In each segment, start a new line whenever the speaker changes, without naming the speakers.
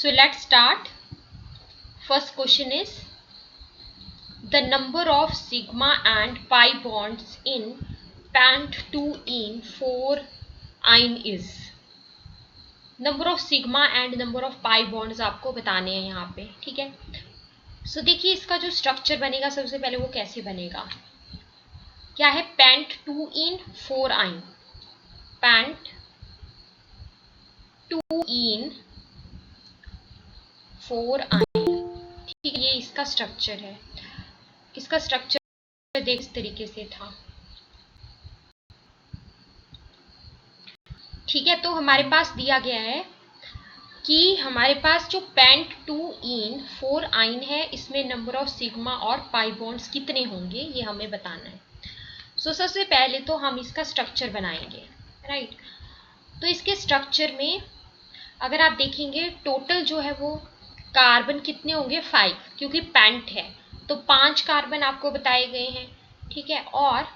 So let's start. First question is the number of sigma and pi bonds in pent2ene 4-ine is. Number of sigma and number of pi bonds आपको बताने हैं यहाँ पे, ठीक है। सो देखिए इसका जो स्ट्रक्चर बनेगा सबसे पहले वो कैसे बनेगा, क्या है, pent2ene 4-ine, pent2ene 4-ine, ठीक है। ये इसका स्ट्रक्चर है। इसका स्ट्रक्चर देख इस तरीके से था, ठीक है। तो हमारे पास दिया गया है कि हमारे पास जो pent2ene 4-ine है इसमें नंबर ऑफ सिग्मा और पाई बॉन्ड्स कितने होंगे ये हमें बताना है। सो सबसे पहले तो हम इसका स्ट्रक्चर बनाएंगे, राइट। तो इसके स्ट्रक्चर में अगर आप देखेंगे टोटल जो है वो कार्बन कितने होंगे, 5, क्योंकि पेंट है तो 5 कार्बन आपको बताए गए हैं, ठीक है। और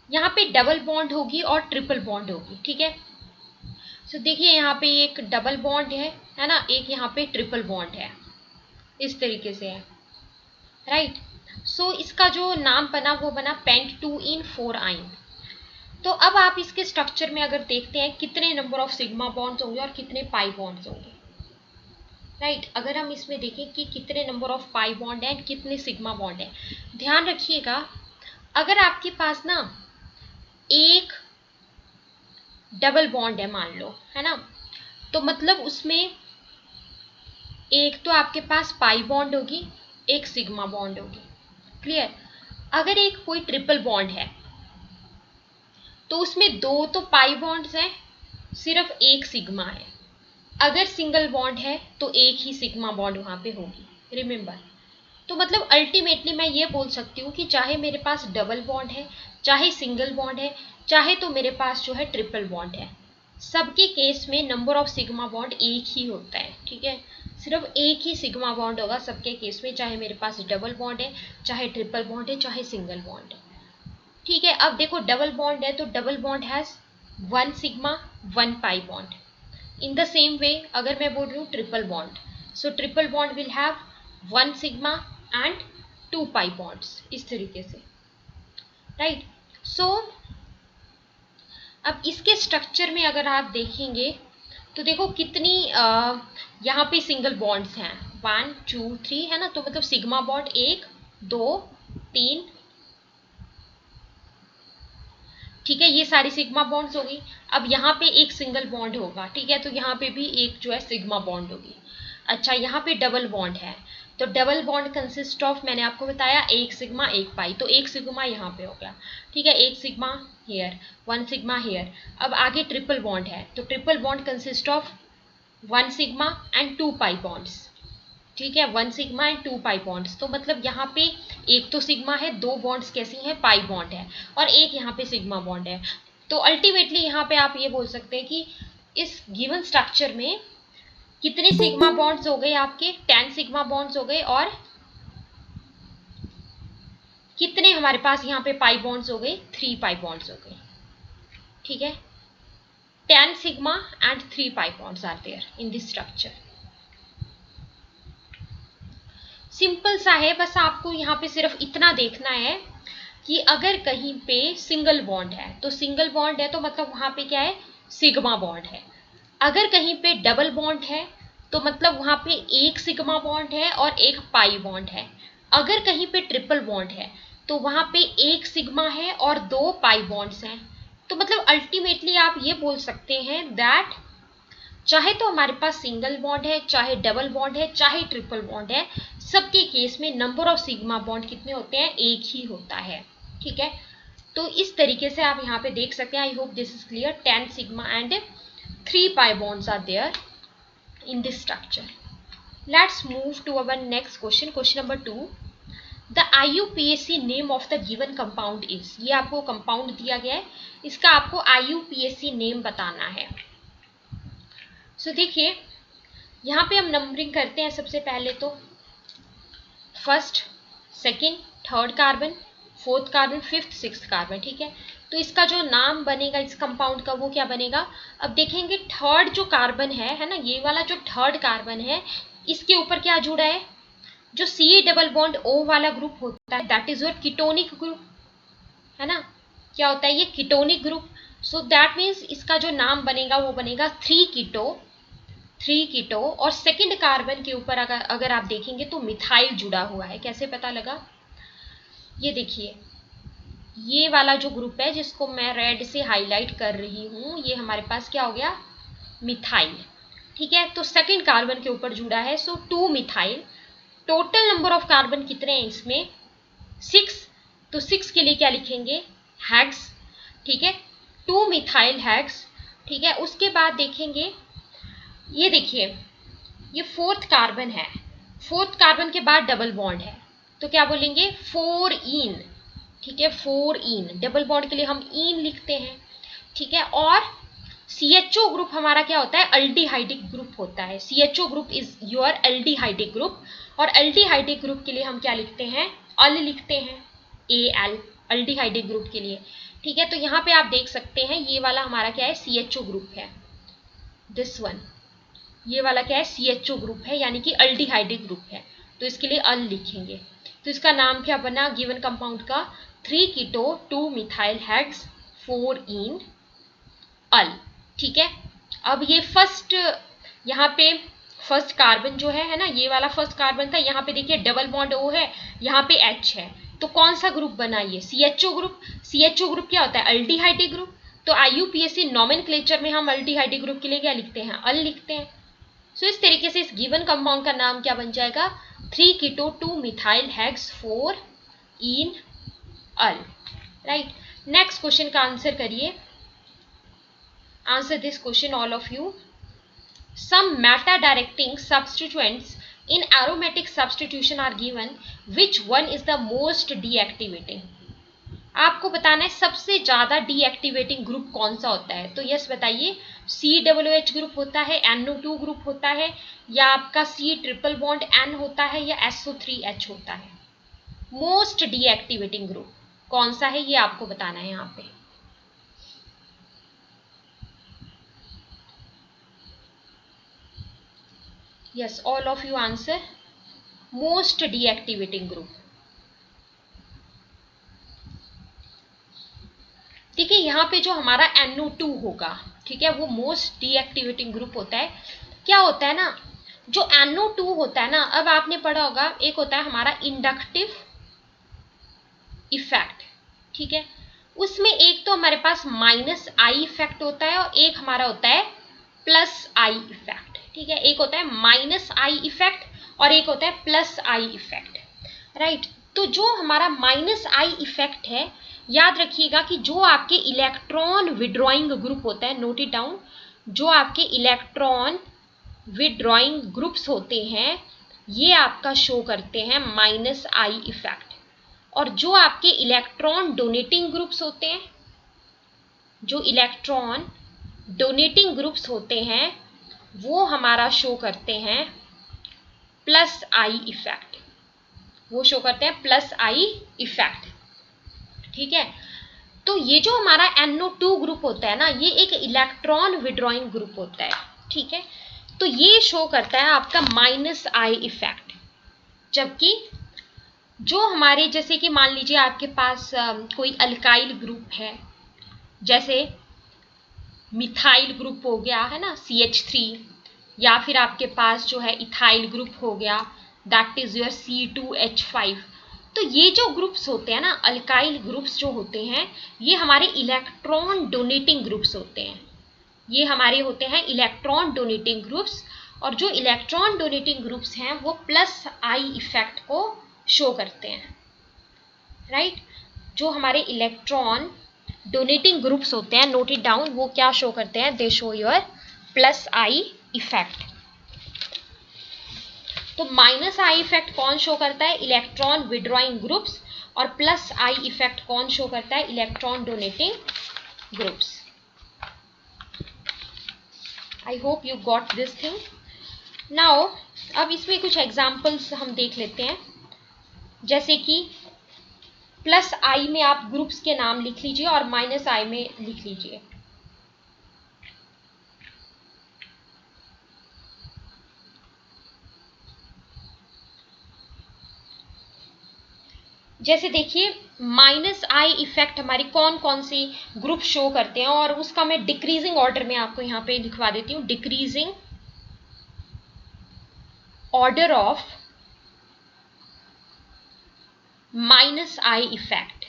यहाँ पे डबल बॉन्ड होगी और ट्रिपल बॉन्ड होगी, ठीक है। सो देखिए यहाँ पे एक डबल बॉन्ड है ना, एक यहाँ पे ट्रिपल बॉन्ड है, इस तरीके से है, राइट। सो इसका जो नाम बना वो बना pent2ene 4-ine। तो अब आप इसके स्ट्रक्चर में अगर देखते हैं कितने नंबर ऑफ सिग्मा बॉन्ड्स होंगे और कितने पाई बॉन्ड्स होंगे, राइट। अगर हम इसमें देखें कि कितने नंबर ऑफ पाई बॉन्ड है कितने सिग्मा बॉन्ड है, ध्यान रखिएगा अगर आपके पास ना एक डबल बॉन्ड है मान लो, है ना, तो मतलब उसमें एक तो आपके पास पाई बॉन्ड होगी, एक सिग्मा बॉन्ड होगी, क्लियर। अगर एक कोई ट्रिपल बॉन्ड है तो उसमें 2 तो पाई बॉन्ड्स हैं, सिर्फ एक सिग्मा है। अगर सिंगल बॉन्ड है तो एक ही सिग्मा बॉन्ड वहां पे होगी, रिमेंबर। तो मतलब अल्टीमेटली मैं ये बोल सकती हूँ कि चाहे मेरे पास डबल बॉन्ड है, चाहे सिंगल बॉन्ड है, चाहे तो मेरे पास जो है ट्रिपल बॉन्ड है, सबके केस में नंबर ऑफ सिग्मा बॉन्ड एक ही होता है, ठीक है। सिर्फ एक ही सिग्मा बॉन्ड होगा सबके केस में, चाहे मेरे पास डबल बॉन्ड है, चाहे ट्रिपल बॉन्ड है, चाहे सिंगल बॉन्ड है, ठीक है। अब देखो डबल बॉन्ड है तो double bond has 1 sigma 1 pi bond. In the same way अगर मैं बोल रही हूँ triple bond, so triple bond will have 1 sigma and 2 pi bonds, इस तरीके से, राइट। सो अब इसके स्ट्रक्चर में अगर आप देखेंगे तो देखो कितनी यहाँ पे सिंगल बॉन्ड्स हैं, 1 2 3 है ना, तो मतलब सिग्मा बॉन्ड 1 2 3, ठीक है। ये सारी सिग्मा बॉन्ड्स होगी। अब यहाँ पे एक सिंगल बॉन्ड होगा, ठीक है, तो यहाँ पे भी एक जो है सिग्मा बॉन्ड होगी। अच्छा यहाँ पे डबल बॉन्ड है तो डबल बॉन्ड कंसिस्ट ऑफ, मैंने आपको बताया, एक सिग्मा एक पाई, तो एक सिग्मा यहाँ पे हो गया, ठीक है, एक सिग्मा हेयर 1 सिग्मा हेयर। अब आगे ट्रिपल बॉन्ड है तो triple bond consist of 1 sigma and 2 pi bonds, ठीक है, 1 सिग्मा एंड 2 पाई बॉन्ड्स। तो मतलब यहाँ पे एक तो सिग्मा है, 2 बॉन्ड्स कैसी हैं, पाई बॉन्ड है, और एक यहाँ पे सिग्मा बॉन्ड है। तो अल्टीमेटली यहाँ पे आप ये बोल सकते हैं कि इस गिवन स्ट्रक्चर में कितने सिग्मा बॉन्ड्स हो गए आपके, 10 सिग्मा बॉन्ड्स हो गए, और कितने हमारे पास यहाँ पे पाई बॉन्ड्स हो गए, 3 पाई बॉन्ड्स हो गए, ठीक है। 10 sigma and 3 pi bonds are there in this structure. Simple सा है, बस आपको यहाँ पे सिर्फ इतना देखना है कि अगर कहीं पे सिंगल बॉन्ड है तो सिंगल बॉन्ड है तो मतलब वहां पे क्या है, सिग्मा बॉन्ड है। अगर कहीं पे डबल बॉन्ड है तो मतलब वहां पे एक सिग्मा बॉन्ड है और एक पाई बॉन्ड है। अगर कहीं पे ट्रिपल बॉन्ड है तो वहां पे एक सिग्मा है और 2 पाई बॉन्ड्स हैं। तो मतलब अल्टीमेटली आप ये बोल सकते हैं दैट चाहे तो हमारे पास सिंगल बॉन्ड है, चाहे डबल बॉन्ड है, चाहे ट्रिपल बॉन्ड है, सबके केस में नंबर ऑफ सिग्मा बॉन्ड कितने होते हैं, एक ही होता है, ठीक है। तो इस तरीके से आप यहाँ पे देख सकते हैं। I hope this is clear. 10 sigma and 3 pi bonds are there in this structure. Let's move to our next question, question number 2। The IUPAC name of the given compound is. ये आपको कंपाउंड दिया गया है, इसका आपको IUPAC name बताना है। सो देखिए यहाँ पे हम नंबरिंग करते हैं। सबसे पहले तो first, second, third carbon, fourth carbon, fifth, sixth carbon, ठीक है। तो तो इसका जो नाम बनेगा इस कंपाउंड का वो क्या बनेगा। अब देखेंगे थर्ड जो कार्बन है ना, ये वाला जो थर्ड कार्बन है इसके ऊपर क्या जुड़ा है, जो सी डबल बॉन्ड ओ वाला ग्रुप होता है that is your ketonic group, है ना। क्या होता है ये ketonic group. So that means इसका जो नाम बनेगा वो बनेगा 3 कीटो और सेकंड कार्बन के ऊपर अगर आप देखेंगे तो मिथाइल जुड़ा हुआ है। कैसे पता लगा, ये देखिए ये वाला जो ग्रुप है जिसको मैं रेड से हाईलाइट कर रही हूं, ये हमारे पास क्या हो गया, मिथाइल। ठीक है, तो सेकंड कार्बन के ऊपर जुड़ा है, सो 2 methyl. Total number of carbon कितने हैं इसमें, 6। तो 6 के लिए क्या लिखेंगे, हेक्स। ठीक है, 2 मिथाइल हेक्स। ठीक है, उसके बाद देखेंगे ये देखिए ये फोर्थ कार्बन है, फोर्थ कार्बन के बाद डबल बॉन्ड है तो क्या बोलेंगे 4 इन। ठीक है, 4 इन, डबल बॉन्ड के लिए हम इन लिखते हैं। ठीक है, और CHO ग्रुप हमारा क्या होता है, अल्डिहाइडिक ग्रुप होता है। CHO group is your aldehydic group, और अल्डिहाइडिक ग्रुप के लिए हम क्या लिखते हैं, अल लिखते हैं, AL अल्डिहाइडिक ग्रुप के लिए। ठीक है, तो यहाँ पे आप देख सकते हैं ये वाला हमारा क्या है, CHO ग्रुप है, दिस वन, ये वाला क्या है, CHO ग्रुप है, यानी कि अल्डिहाइडिक ग्रुप है, तो इसके लिए अल लिखेंगे। तो इसका नाम क्या बना गिवन कंपाउंड का, 3 कीटो 2 मिथाइल हेक्स 4 इन अल। ठीक है, अब ये फर्स्ट, यहाँ पे फर्स्ट कार्बन जो है ना, ये वाला फर्स्ट कार्बन था, यहाँ पे देखिए डबल बॉन्ड O है, यहाँ पे H है, तो कौन सा ग्रुप बना ये, CHO ग्रुप। CHO ग्रुप क्या होता है, अल्डिहाइडिक ग्रुप। तो IUPAC नोमेनक्लेचर में हम अल्डिहाइडिक ग्रुप के लिए क्या लिखते हैं, अल लिखते हैं। सो इस तरीके से इस गिवन कंपाउंड का नाम क्या बन जाएगा, 3 कीटो 2 मिथाइल हेक्स 4 इन अल। राइट, नेक्स्ट क्वेश्चन का आंसर करिए। Answer this question all of you. Some meta-directing substituents in aromatic substitution are given. Which one is the most deactivating? आपको बताना है सबसे ज्यादा डीएक्टिवेटिंग ग्रुप कौन सा होता है। तो यस बताइए, COOH ग्रुप होता है, NO2 ग्रुप होता है, या आपका C ट्रिपल बॉन्ड N होता है, या SO3H होता है। मोस्ट डीएक्टिवेटिंग ग्रुप कौन सा है ये आपको बताना है यहाँ पे। Yes, all of you answer most deactivating group. ठीक है, यहाँ पे जो हमारा NO2 होगा, ठीक है, वो मोस्ट डीएक्टिवेटिंग ग्रुप होता है। क्या होता है ना, जो NO2 होता है ना, अब आपने पढ़ा होगा एक होता है हमारा इंडक्टिव इफेक्ट। ठीक है, उसमें एक तो हमारे पास -I इफेक्ट होता है और एक हमारा होता है +I इफेक्ट। ठीक है, एक होता है -I इफेक्ट और एक होता है +I इफेक्ट। राइट, तो जो हमारा -I इफेक्ट है, याद रखिएगा कि जो आपके इलेक्ट्रॉन विड्रॉइंग ग्रुप होता है, नोट इट डाउन, जो आपके इलेक्ट्रॉन विड्रॉइंग ग्रुप्स होते हैं ये आपका शो करते हैं -I इफेक्ट, और जो आपके इलेक्ट्रॉन डोनेटिंग ग्रुप्स होते हैं, जो इलेक्ट्रॉन डोनेटिंग ग्रुप्स होते हैं वो हमारा शो करते हैं +I इफेक्ट, वो शो करते हैं +I इफेक्ट। ठीक है, तो ये जो हमारा NO2 ग्रुप होता है ना, ये एक इलेक्ट्रॉन विड्रॉइंग ग्रुप होता है। ठीक है, तो ये शो करता है आपका -I इफेक्ट। जबकि जो हमारे, जैसे कि मान लीजिए आपके पास कोई अल्काइल ग्रुप है, जैसे मिथाइल ग्रुप हो गया है ना, CH3, या फिर आपके पास जो है इथाइल ग्रुप हो गया, दैट इज योर C2H5। तो ये जो ग्रुप्स होते हैं ना, अल्काइल ग्रुप्स जो होते हैं, ये हमारे इलेक्ट्रॉन डोनेटिंग ग्रुप्स होते हैं, ये हमारे होते हैं इलेक्ट्रॉन डोनेटिंग ग्रुप्स। और जो इलेक्ट्रॉन डोनेटिंग ग्रुप्स हैं वो +I इफेक्ट को शो करते हैं। राइट, जो हमारे इलेक्ट्रॉन डोनेटिंग ग्रुप्स होते हैं, नोट इट डाउन, वो क्या शो करते हैं, दे शो योर +I इफेक्ट। तो -I इफेक्ट कौन शो करता है, इलेक्ट्रॉन विड्रॉइंग ग्रुप्स, और +I इफेक्ट कौन शो करता है, electron donating groups. I hope you got this thing now. अब इसमें कुछ एग्जाम्पल्स हम देख लेते हैं, जैसे कि प्लस आई में आप ग्रुप्स के नाम लिख लीजिए और माइनस आई में लिख लीजिए। जैसे देखिए माइनस आई इफेक्ट हमारी कौन कौन सी ग्रुप शो करते हैं, और उसका मैं डिक्रीजिंग ऑर्डर में आपको यहां पे लिखवा देती हूं। Decreasing order of minus I effect,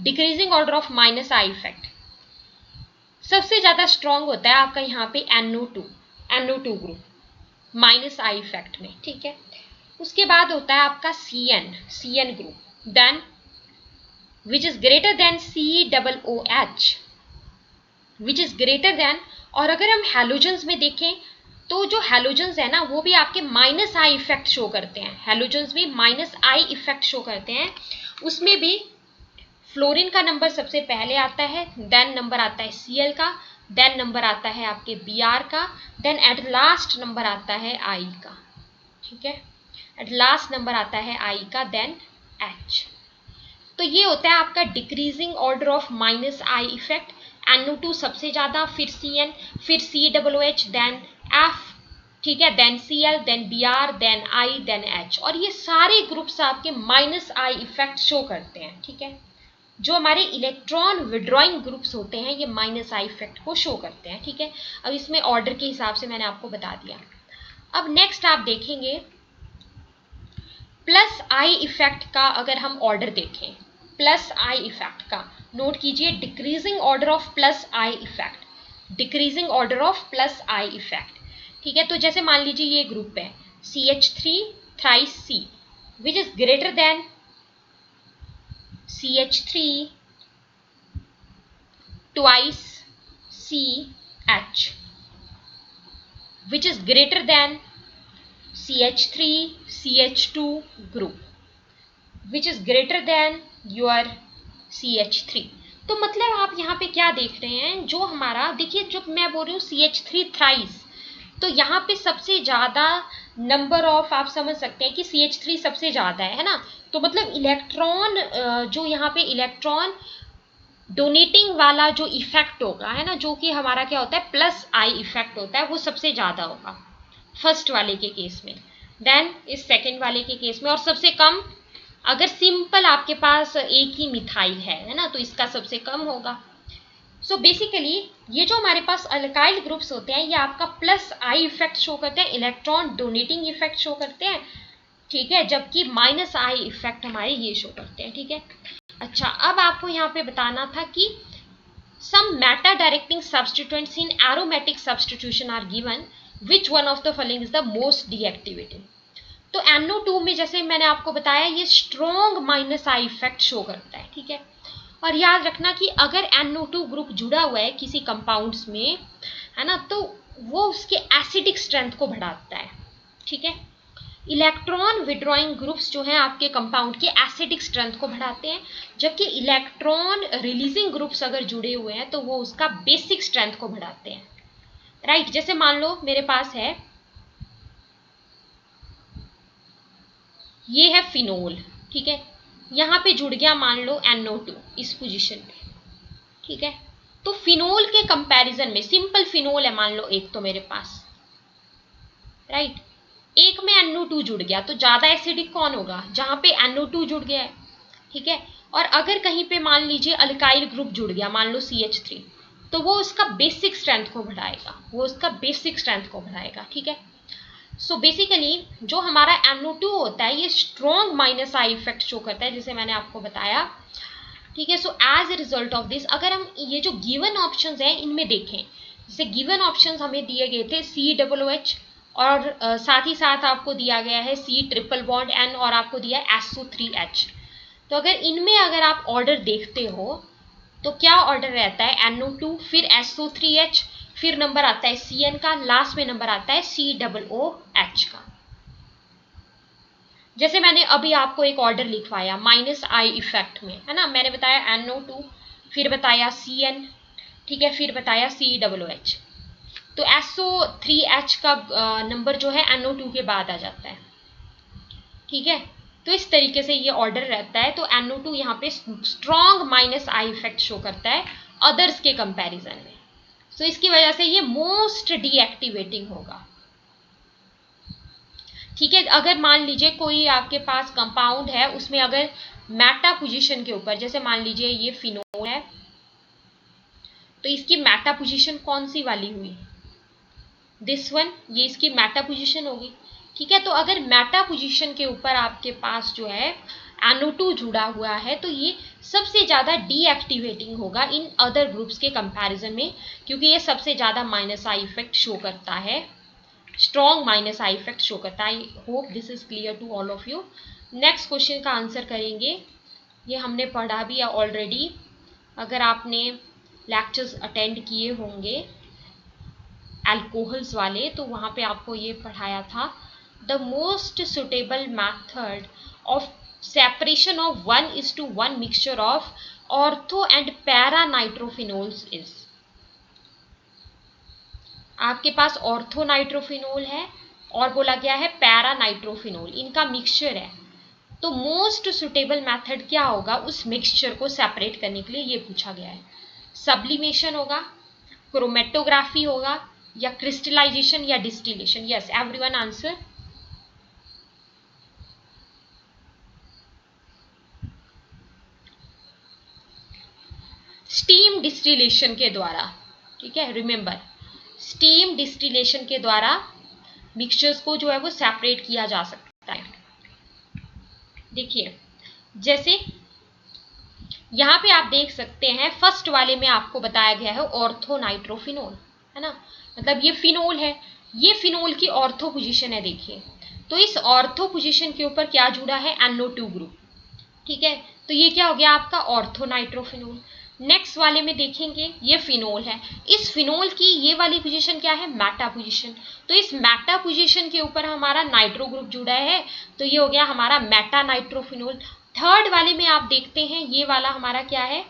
decreasing order of minus I effect सबसे ज्यादा स्ट्रॉन्ग होता है आपका यहाँ पे NO2 group minus I effect में, ठीक है। उसके बाद होता है आपका CN group, then which is greater than COOH, which is greater than, और अगर हम हैलोजेंस में देखें तो जो हैलोजेंस है ना वो भी आपके माइनस आई इफेक्ट शो करते हैं, हैलोजेंस भी माइनस आई इफेक्ट शो करते हैं। उसमें भी फ्लोरीन का नंबर सबसे पहले आता है, देन नंबर आता है Cl का, देन नंबर आता है आपके Br का, देन एट लास्ट नंबर आता है I का, ठीक है। एट लास्ट नंबर आता है I का, देन H। तो ये होता है आपका decreasing order of minus I effect. NO2 सबसे ज्यादा, फिर CN, फिर COOH, देन F, ठीक है, then Cl, then Br, then I, then H। और ये सारे ग्रुप्स आपके माइनस आई इफेक्ट शो करते हैं, ठीक है। जो हमारे इलेक्ट्रॉन विड्रॉइंग ग्रुप्स होते हैं ये माइनस आई इफेक्ट को शो करते हैं, ठीक है। अब इसमें ऑर्डर के हिसाब से मैंने आपको बता दिया। अब नेक्स्ट आप देखेंगे प्लस आई इफेक्ट का, अगर हम ऑर्डर देखें प्लस आई इफेक्ट का, नोट कीजिए decreasing order of plus I effect, decreasing order of plus I effect, ठीक है। तो जैसे मान लीजिए ये ग्रुप है CH3 thrice C, which is greater then CH3 twice CH, which is greater than CH3 CH2 group, which is greater than your CH3। तो मतलब आप यहाँ पे क्या देख रहे हैं, जो हमारा देखिए जब मैं बोल रही हूँ CH3 थ्राइस, तो यहाँ पे सबसे ज्यादा नंबर ऑफ, आप समझ सकते हैं कि CH3 सबसे ज्यादा है ना। तो मतलब इलेक्ट्रॉन, जो यहाँ पे इलेक्ट्रॉन डोनेटिंग वाला जो इफेक्ट होगा है ना, जो कि हमारा क्या होता है प्लस आई इफेक्ट होता है, वो सबसे ज्यादा होगा फर्स्ट वाले के केस में, देन इस सेकंड वाले के केस में, और सबसे कम अगर सिंपल आपके पास एक ही मिथाइल है ना, तो इसका सबसे कम होगा। सो बेसिकली ये जो हमारे पास अल्काइल ग्रुप्स होते हैं ये आपका प्लस आई इफेक्ट शो करते हैं, इलेक्ट्रॉन डोनेटिंग इफेक्ट शो करते हैं, ठीक है, जबकि माइनस आई इफेक्ट हमारे ये शो करते हैं, ठीक है। अच्छा, अब आपको यहाँ पे बताना था कि some meta directing substituents in aromatic substitution are given, which one of the following is the most deactivating। तो NO2 में जैसे मैंने आपको बताया ये strong minus I effect show करता है, ठीक है। और याद रखना कि अगर NO2 ग्रुप जुड़ा हुआ है किसी कंपाउंड्स में है ना, तो वो उसके एसिडिक स्ट्रेंथ को बढ़ाता है, ठीक है। इलेक्ट्रॉन विड्रॉइंग ग्रुप्स जो हैं आपके कंपाउंड के एसिडिक स्ट्रेंथ को बढ़ाते हैं, जबकि इलेक्ट्रॉन रिलीजिंग ग्रुप्स अगर जुड़े हुए हैं तो वो उसका बेसिक स्ट्रेंथ को बढ़ाते हैं, राइट। जैसे मान लो मेरे पास है, ये है फिनोल, ठीक है, यहां पे जुड़ गया मान लो NO2 इस पोजीशन पे, ठीक है। तो फिनोल के कंपैरिजन में, सिंपल फिनोल है मान लो एक तो मेरे पास, राइट, एक में NO2 जुड़ गया तो ज्यादा एसिडिक कौन होगा, जहां पे NO2 जुड़ गया है, ठीक है। और अगर कहीं पे मान लीजिए अल्काइल ग्रुप जुड़ गया, मान लो CH3, तो वो उसका बेसिक स्ट्रेंथ को बढ़ाएगा, वो उसका बेसिक स्ट्रेंथ को बढ़ाएगा, ठीक है। सो बेसिकली जो हमारा NO2 होता है ये strong minus I effect show करता है, जैसे मैंने आपको बताया, ठीक है। So as a result of this, अगर हम ये जो गिवन ऑप्शंस हैं इनमें देखें, जैसे गिवन ऑप्शंस हमें दिए गए थे COOH, और साथ ही साथ आपको दिया गया है C ट्रिपल बॉन्ड N, और आपको दिया है SO3H। तो अगर इनमें अगर आप ऑर्डर देखते हो तो क्या ऑर्डर रहता है, NO2, फिर SO3H, फिर नंबर आता है CN का, लास्ट में नंबर आता है COOH का। जैसे मैंने अभी आपको एक ऑर्डर लिखवाया माइनस आई इफेक्ट में, है ना, मैंने बताया NO2, फिर बताया CN, ठीक है, फिर बताया COOH। तो SO3H का नंबर जो है NO2 के बाद आ जाता है, ठीक है। तो इस तरीके से ये ऑर्डर रहता है। तो NO2 यहाँ पे strong minus I effect show करता है अदर्स के कंपैरिजन में। तो इसकी वजह से ये मोस्ट डीएक्टिवेटिंग होगा। ठीक है, अगर मान लीजिए कोई आपके पास कंपाउंड है, उसमें अगर मेटा पोजीशन के ऊपर, जैसे मान लीजिए ये फिनोल है, तो इसकी मेटा पोजीशन कौन सी वाली हुई, दिस वन, ये इसकी मेटा पोजीशन होगी। ठीक है, तो अगर मेटा पोजीशन के ऊपर आपके पास जो है NO2 जुड़ा हुआ है, तो ये सबसे ज्यादा डीएक्टिवेटिंग होगा इन अदर ग्रुप्स के कंपैरिजन में, क्योंकि ये सबसे ज्यादा माइनस आई इफेक्ट शो करता है, strong minus I effect show करता है। I hope this is clear to all of you. Next question का आंसर करेंगे, ये हमने पढ़ा भी ऑलरेडी, अगर आपने लेक्चर्स अटेंड किए होंगे अल्कोहल्स वाले, तो वहां पे आपको ये पढ़ाया था, the most suitable method of separation of 1:1 mixture of ortho and para nitrophenols is. आपके पास ऑर्थो नाइट्रोफिनोल है और बोला गया है पैरा नाइट्रोफिनोल, इनका मिक्सचर है, तो मोस्ट सुटेबल मेथड क्या होगा उस मिक्सचर को सेपरेट करने के लिए, ये पूछा गया है। सब्लिमेशन होगा, क्रोमेटोग्राफी होगा, या क्रिस्टलाइजेशन या distillation. Yes, everyone answer. Steam distillation के द्वारा, ठीक है, रिमेंबर, स्टीम डिस्टिलेशन के द्वारा मिक्सचर्स को जो है वो सेपरेट किया जा सकता है। देखिए, जैसे यहाँ पे आप देख सकते हैं, फर्स्ट वाले में आपको बताया गया है ऑर्थो नाइट्रोफिनोल, है ना, मतलब ये फिनोल है, ये फिनोल की ऑर्थो पोजीशन है। देखिए, तो इस ऑर्थो पोजीशन के ऊपर क्या जुड़ा है, NO2 ग्रुप। ठीक है, तो ये क्या हो गया आपका ऑर्थो नाइट्रोफिनोल। नेक्स्ट वाले में देखेंगे, ये फिनोल है, इस फिनोल की ये वाली पोजीशन क्या है, मेटा पोजीशन। तो इस मेटा पोजीशन के ऊपर हमारा नाइट्रो ग्रुप जुड़ा है, तो ये हो गया हमारा मेटा नाइट्रोफिनोल। थर्ड वाले में आप देखते हैं, ये वाला हमारा क्या है,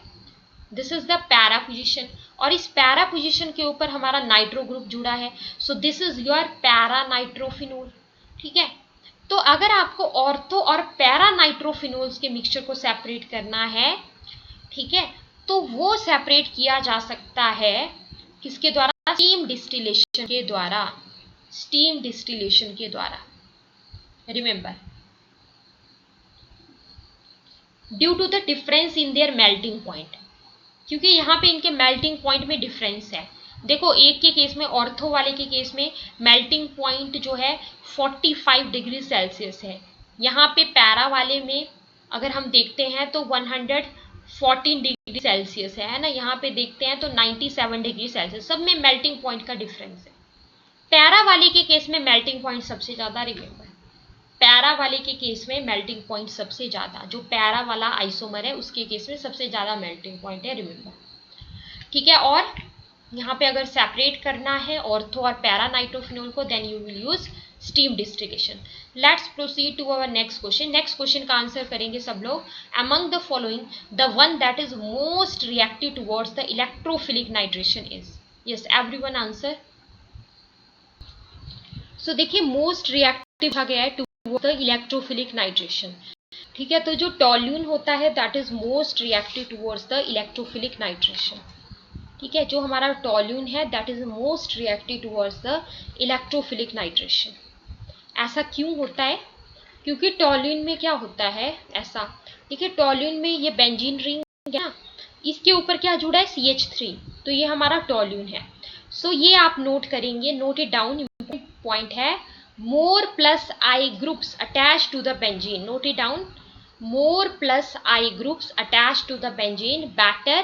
this is the para position, और इस पैरा पोजीशन के ऊपर हमारा नाइट्रो ग्रुप जुड़ा है, so this is your para nitrophenol. ठीक है, तो अगर आपको ऑर्थो और पैरा नाइट्रोफिनोल्स के मिक्सचर को सेपरेट करना है, ठीक है, तो वो सेपरेट किया जा सकता है किसके द्वारा, स्टीम डिस्टिलेशन के द्वारा, स्टीम डिस्टिलेशन के द्वारा। Remember, due to the difference in their melting point, क्योंकि यहाँ पे इनके मेल्टिंग पॉइंट में डिफरेंस है। देखो, एक के केस में, ऑर्थो वाले के केस में मेल्टिंग पॉइंट जो है 45 डिग्री सेल्सियस है, यहाँ पे पैरा वाले में अगर हम देखते हैं तो 114 डिग्री सेल्सियस है ना, यहाँ पे देखते हैं तो 97 डिग्री सेल्सियस, सब में मेल्टिंग पॉइंट का डिफरेंस है। पैरा वाले के केस में मेल्टिंग पॉइंट सबसे ज्यादा, रिमेंबर, पैरा वाले के केस में मेल्टिंग पॉइंट सबसे ज्यादा, जो पैरा वाला आइसोमर है उसके केस में सबसे ज्यादा मेल्टिंग पॉइंट है, रिमेंबर। ठीक है, और यहाँ पे अगर सेपरेट करना है ऑर्थो और पैरा नाइट्रोफिनोल को, then you will use steam distillation. Let's proceed to our next question. Next question का आंसर करेंगे सब लोग, among the following the one that is most reactive towards the electrophilic nitration is. Yes, everyone answer. So देखिए, most reactive कहा गया है towards the electrophilic nitration. ठीक है, तो जो टोल्यून होता है that is most reactive towards the electrophilic nitration. ठीक है, जो हमारा टोल्यून है that is most reactive towards the electrophilic nitration. ऐसा क्यों होता है, क्योंकि टोल्यून में क्या होता है ऐसा, ठीक है, टोल्यून में ये बेंजीन रिंग है ना, इसके ऊपर क्या जुड़ा है, CH3, तो ये हमारा टोल्यून है। सो ये आप नोट करेंगे, नोट इट डाउन, पॉइंट है, more plus I groups attached to the benzene, note it down, more plus I groups attached to the benzene better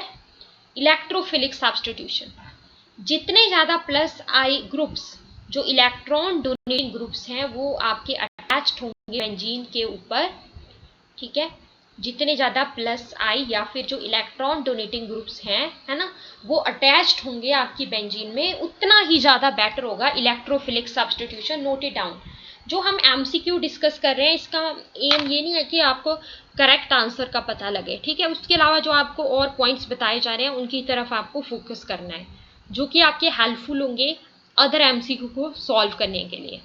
electrophilic substitution। जितने ज्यादा प्लस आई ग्रुप्स जो electron donating groups हैं वो आपके attached होंगे benzene के ऊपर, ठीक है, जितने ज्यादा प्लस आई या फिर जो इलेक्ट्रॉन डोनेटिंग ग्रुप्स हैं, है ना, वो अटैच्ड होंगे आपकी बेंजीन में, उतना ही ज्यादा बेटर होगा electrophilic substitution. Note it down. जो हम एमसीक्यू डिस्कस कर रहे हैं इसका एम ये नहीं है कि आपको करेक्ट आंसर का पता लगे, ठीक है, उसके अलावा जो आपको और पॉइंट्स बताए जा रहे हैं उनकी तरफ आपको फोकस करना है, जो कि आपके हेल्पफुल होंगे अदर एमसीक्यू को सॉल्व करने के लिए।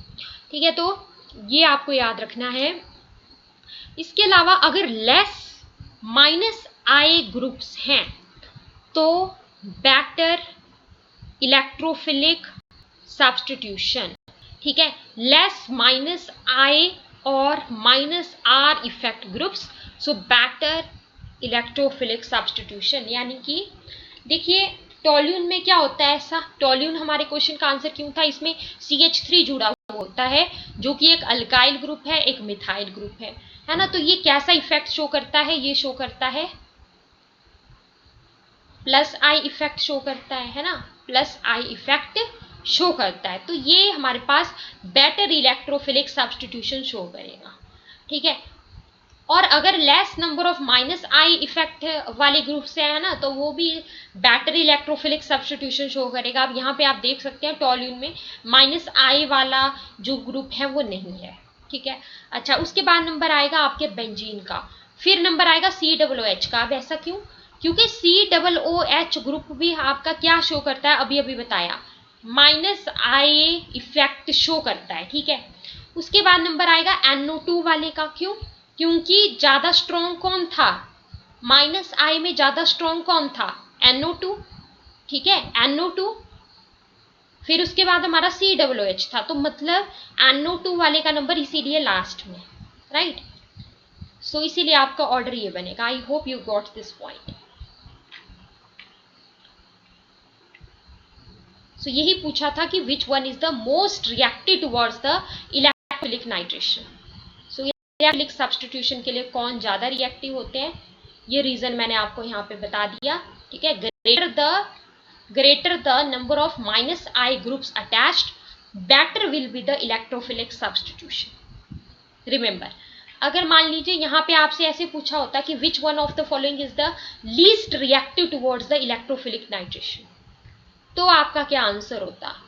ठीक है, तो ये आपको याद रखना है। इसके अलावा अगर लेस माइनस आई ग्रुप्स हैं तो बेटर इलेक्ट्रोफिलिक सब्स्टिट्यूशन, ठीक है, लेस माइनस आई और minus are effect groups, so better electrophilic substitution. यानी कि देखिए टोल्यून में क्या होता है, ऐसा टोल्यून हमारे क्वेश्चन का आंसर क्यों था, इसमें CH3 जुड़ा हुआ होता है जो कि एक अल्काइल ग्रुप है, एक मिथाइल ग्रुप है ना। तो ये कैसा इफेक्ट शो करता है, ये शो करता है प्लस आई इफेक्ट शो करता है ना, प्लस आई इफेक्ट शो करता है। तो ये हमारे पास बेटर इलेक्ट्रोफिलिक सब्स्टिट्यूशन शो करेगा, ठीक है। और अगर less number of minus I effect वाले ग्रुप से है ना, तो वो भी बेटर इलेक्ट्रोफिलिक सब्स्टिट्यूशन शो करेगा। अब यहाँ पे आप देख सकते हैं टोल्यून में माइनस आई वाला जो ग्रुप है वो नहीं है, ठीक है। अच्छा, उसके बाद नंबर आएगा आपके बेंजीन का, फिर नंबर आएगा COOH का। अब ऐसा क्यों, क्योंकि COOH ग्रुप भी आपका क्या शो करता है, अभी अभी बताया, माइनस आई इफेक्ट शो करता है, ठीक है। उसके बाद नंबर आएगा NO2 वाले का, क्यों, क्योंकि ज्यादा स्ट्रॉन्ग कौन था, माइनस आई में ज्यादा स्ट्रॉन्ग कौन था, NO2, ठीक है, NO2। फिर उसके बाद हमारा COOH था, तो मतलब NO2 वाले का नंबर इसीलिए लास्ट में, राइट। सो इसीलिए आपका ऑर्डर ये बनेगा। I hope you got this point. So यही पूछा था कि which one is the most reactive towards the electrophilic nitration. So electrophilic substitution के लिए कौन ज्यादा रिएक्टिव होते हैं, ये रीजन मैंने आपको यहाँ पे बता दिया, ठीक है। greater the number of minus I groups attached, better will be the electrophilic substitution. Remember, अगर मान लीजिए यहाँ पे आपसे ऐसे पूछा होता कि which one of the following is the least reactive towards the electrophilic nitration, तो आपका क्या आंसर होता,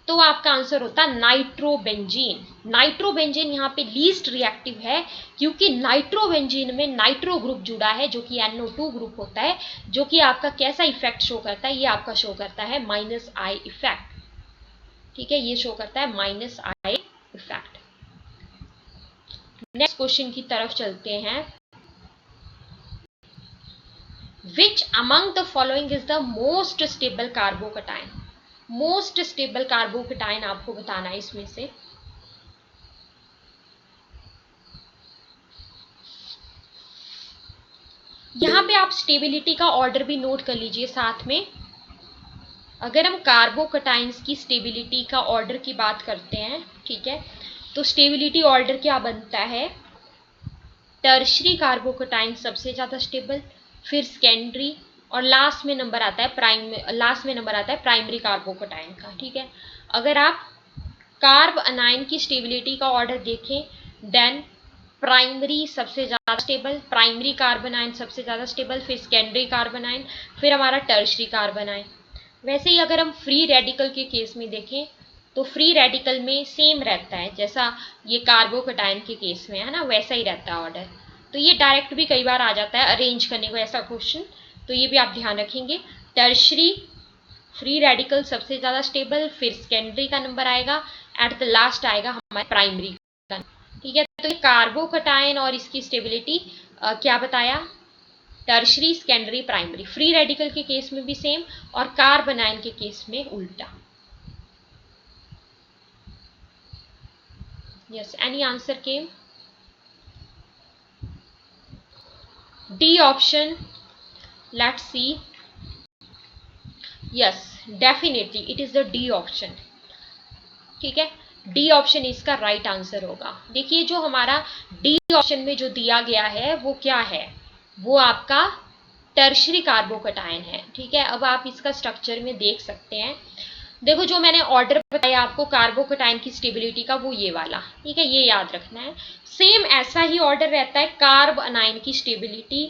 तो आपका आंसर होता नाइट्रोबेंजीन। नाइट्रोबेंजीन यहाँ पे लीस्ट रिएक्टिव है क्योंकि नाइट्रोबेंजीन में नाइट्रो ग्रुप जुड़ा है जो कि NO2 ग्रुप होता है, जो कि आपका कैसा इफेक्ट शो करता है, ये आपका शो करता है माइनस आई इफेक्ट, ठीक है, ये शो करता है minus I effect. Next question की तरफ चलते हैं। Which among the following is the most stable कार्बोकटाइन, most stable कार्बोकटाइन आपको बताना है इसमें से। यहां पे आप स्टेबिलिटी का ऑर्डर भी नोट कर लीजिए साथ में। अगर हम कार्बोकटाइन्स की स्टेबिलिटी का ऑर्डर की बात करते हैं, ठीक है, तो स्टेबिलिटी ऑर्डर क्या बनता है, टर्शरी कार्बोकटाइन सबसे ज्यादा स्टेबल, फिर सेकेंडरी, और लास्ट में नंबर आता है प्राइमरी कार्बोकटाइन का, ठीक है। अगर आप कार्ब अनाइन की स्टेबिलिटी का ऑर्डर देखें, देन प्राइमरी सबसे ज्यादा स्टेबल, प्राइमरी कार्बोनाइन सबसे ज्यादा स्टेबल, फिर सेकेंडरी कार्बोनाइन, फिर हमारा टर्शरी कार्बोनाइन। वैसे ही अगर हम फ्री रेडिकल के केस में देखें तो फ्री रेडिकल में सेम रहता है जैसा ये कार्बोकटाइन के केस में है ना, वैसा ही रहता है ऑर्डर। तो ये डायरेक्ट भी कई बार आ जाता है अरेंज करने को ऐसा क्वेश्चन, तो ये भी आप ध्यान रखेंगे। टर्शरी फ्री रेडिकल सबसे ज्यादा स्टेबल, फिर सेकेंडरी का नंबर आएगा, एट द लास्ट आएगा हमारे प्राइमरी का, ठीक है। तो ये कार्बोकटाइन और इसकी स्टेबिलिटी क्या बताया, tertiary, secondary, primary. Free radical के केस में भी सेम और कार्बोनाइन के केस में उल्टा। Yes, any answer came, D option, let's see, yes definitely it is the D option, ठीक है, डी ऑप्शन इसका राइट आंसर होगा। देखिए जो हमारा डी ऑप्शन में जो दिया गया है वो क्या है, वो आपका टर्शरी कार्बोकटाइन है, ठीक है। अब आप इसका स्ट्रक्चर में देख सकते हैं, देखो जो मैंने ऑर्डर बताया आपको कार्बोकटाइन की स्टेबिलिटी का, वो ये वाला, ठीक है, ये याद रखना है। सेम ऐसा ही ऑर्डर रहता है कार्ब अनाइन की स्टेबिलिटी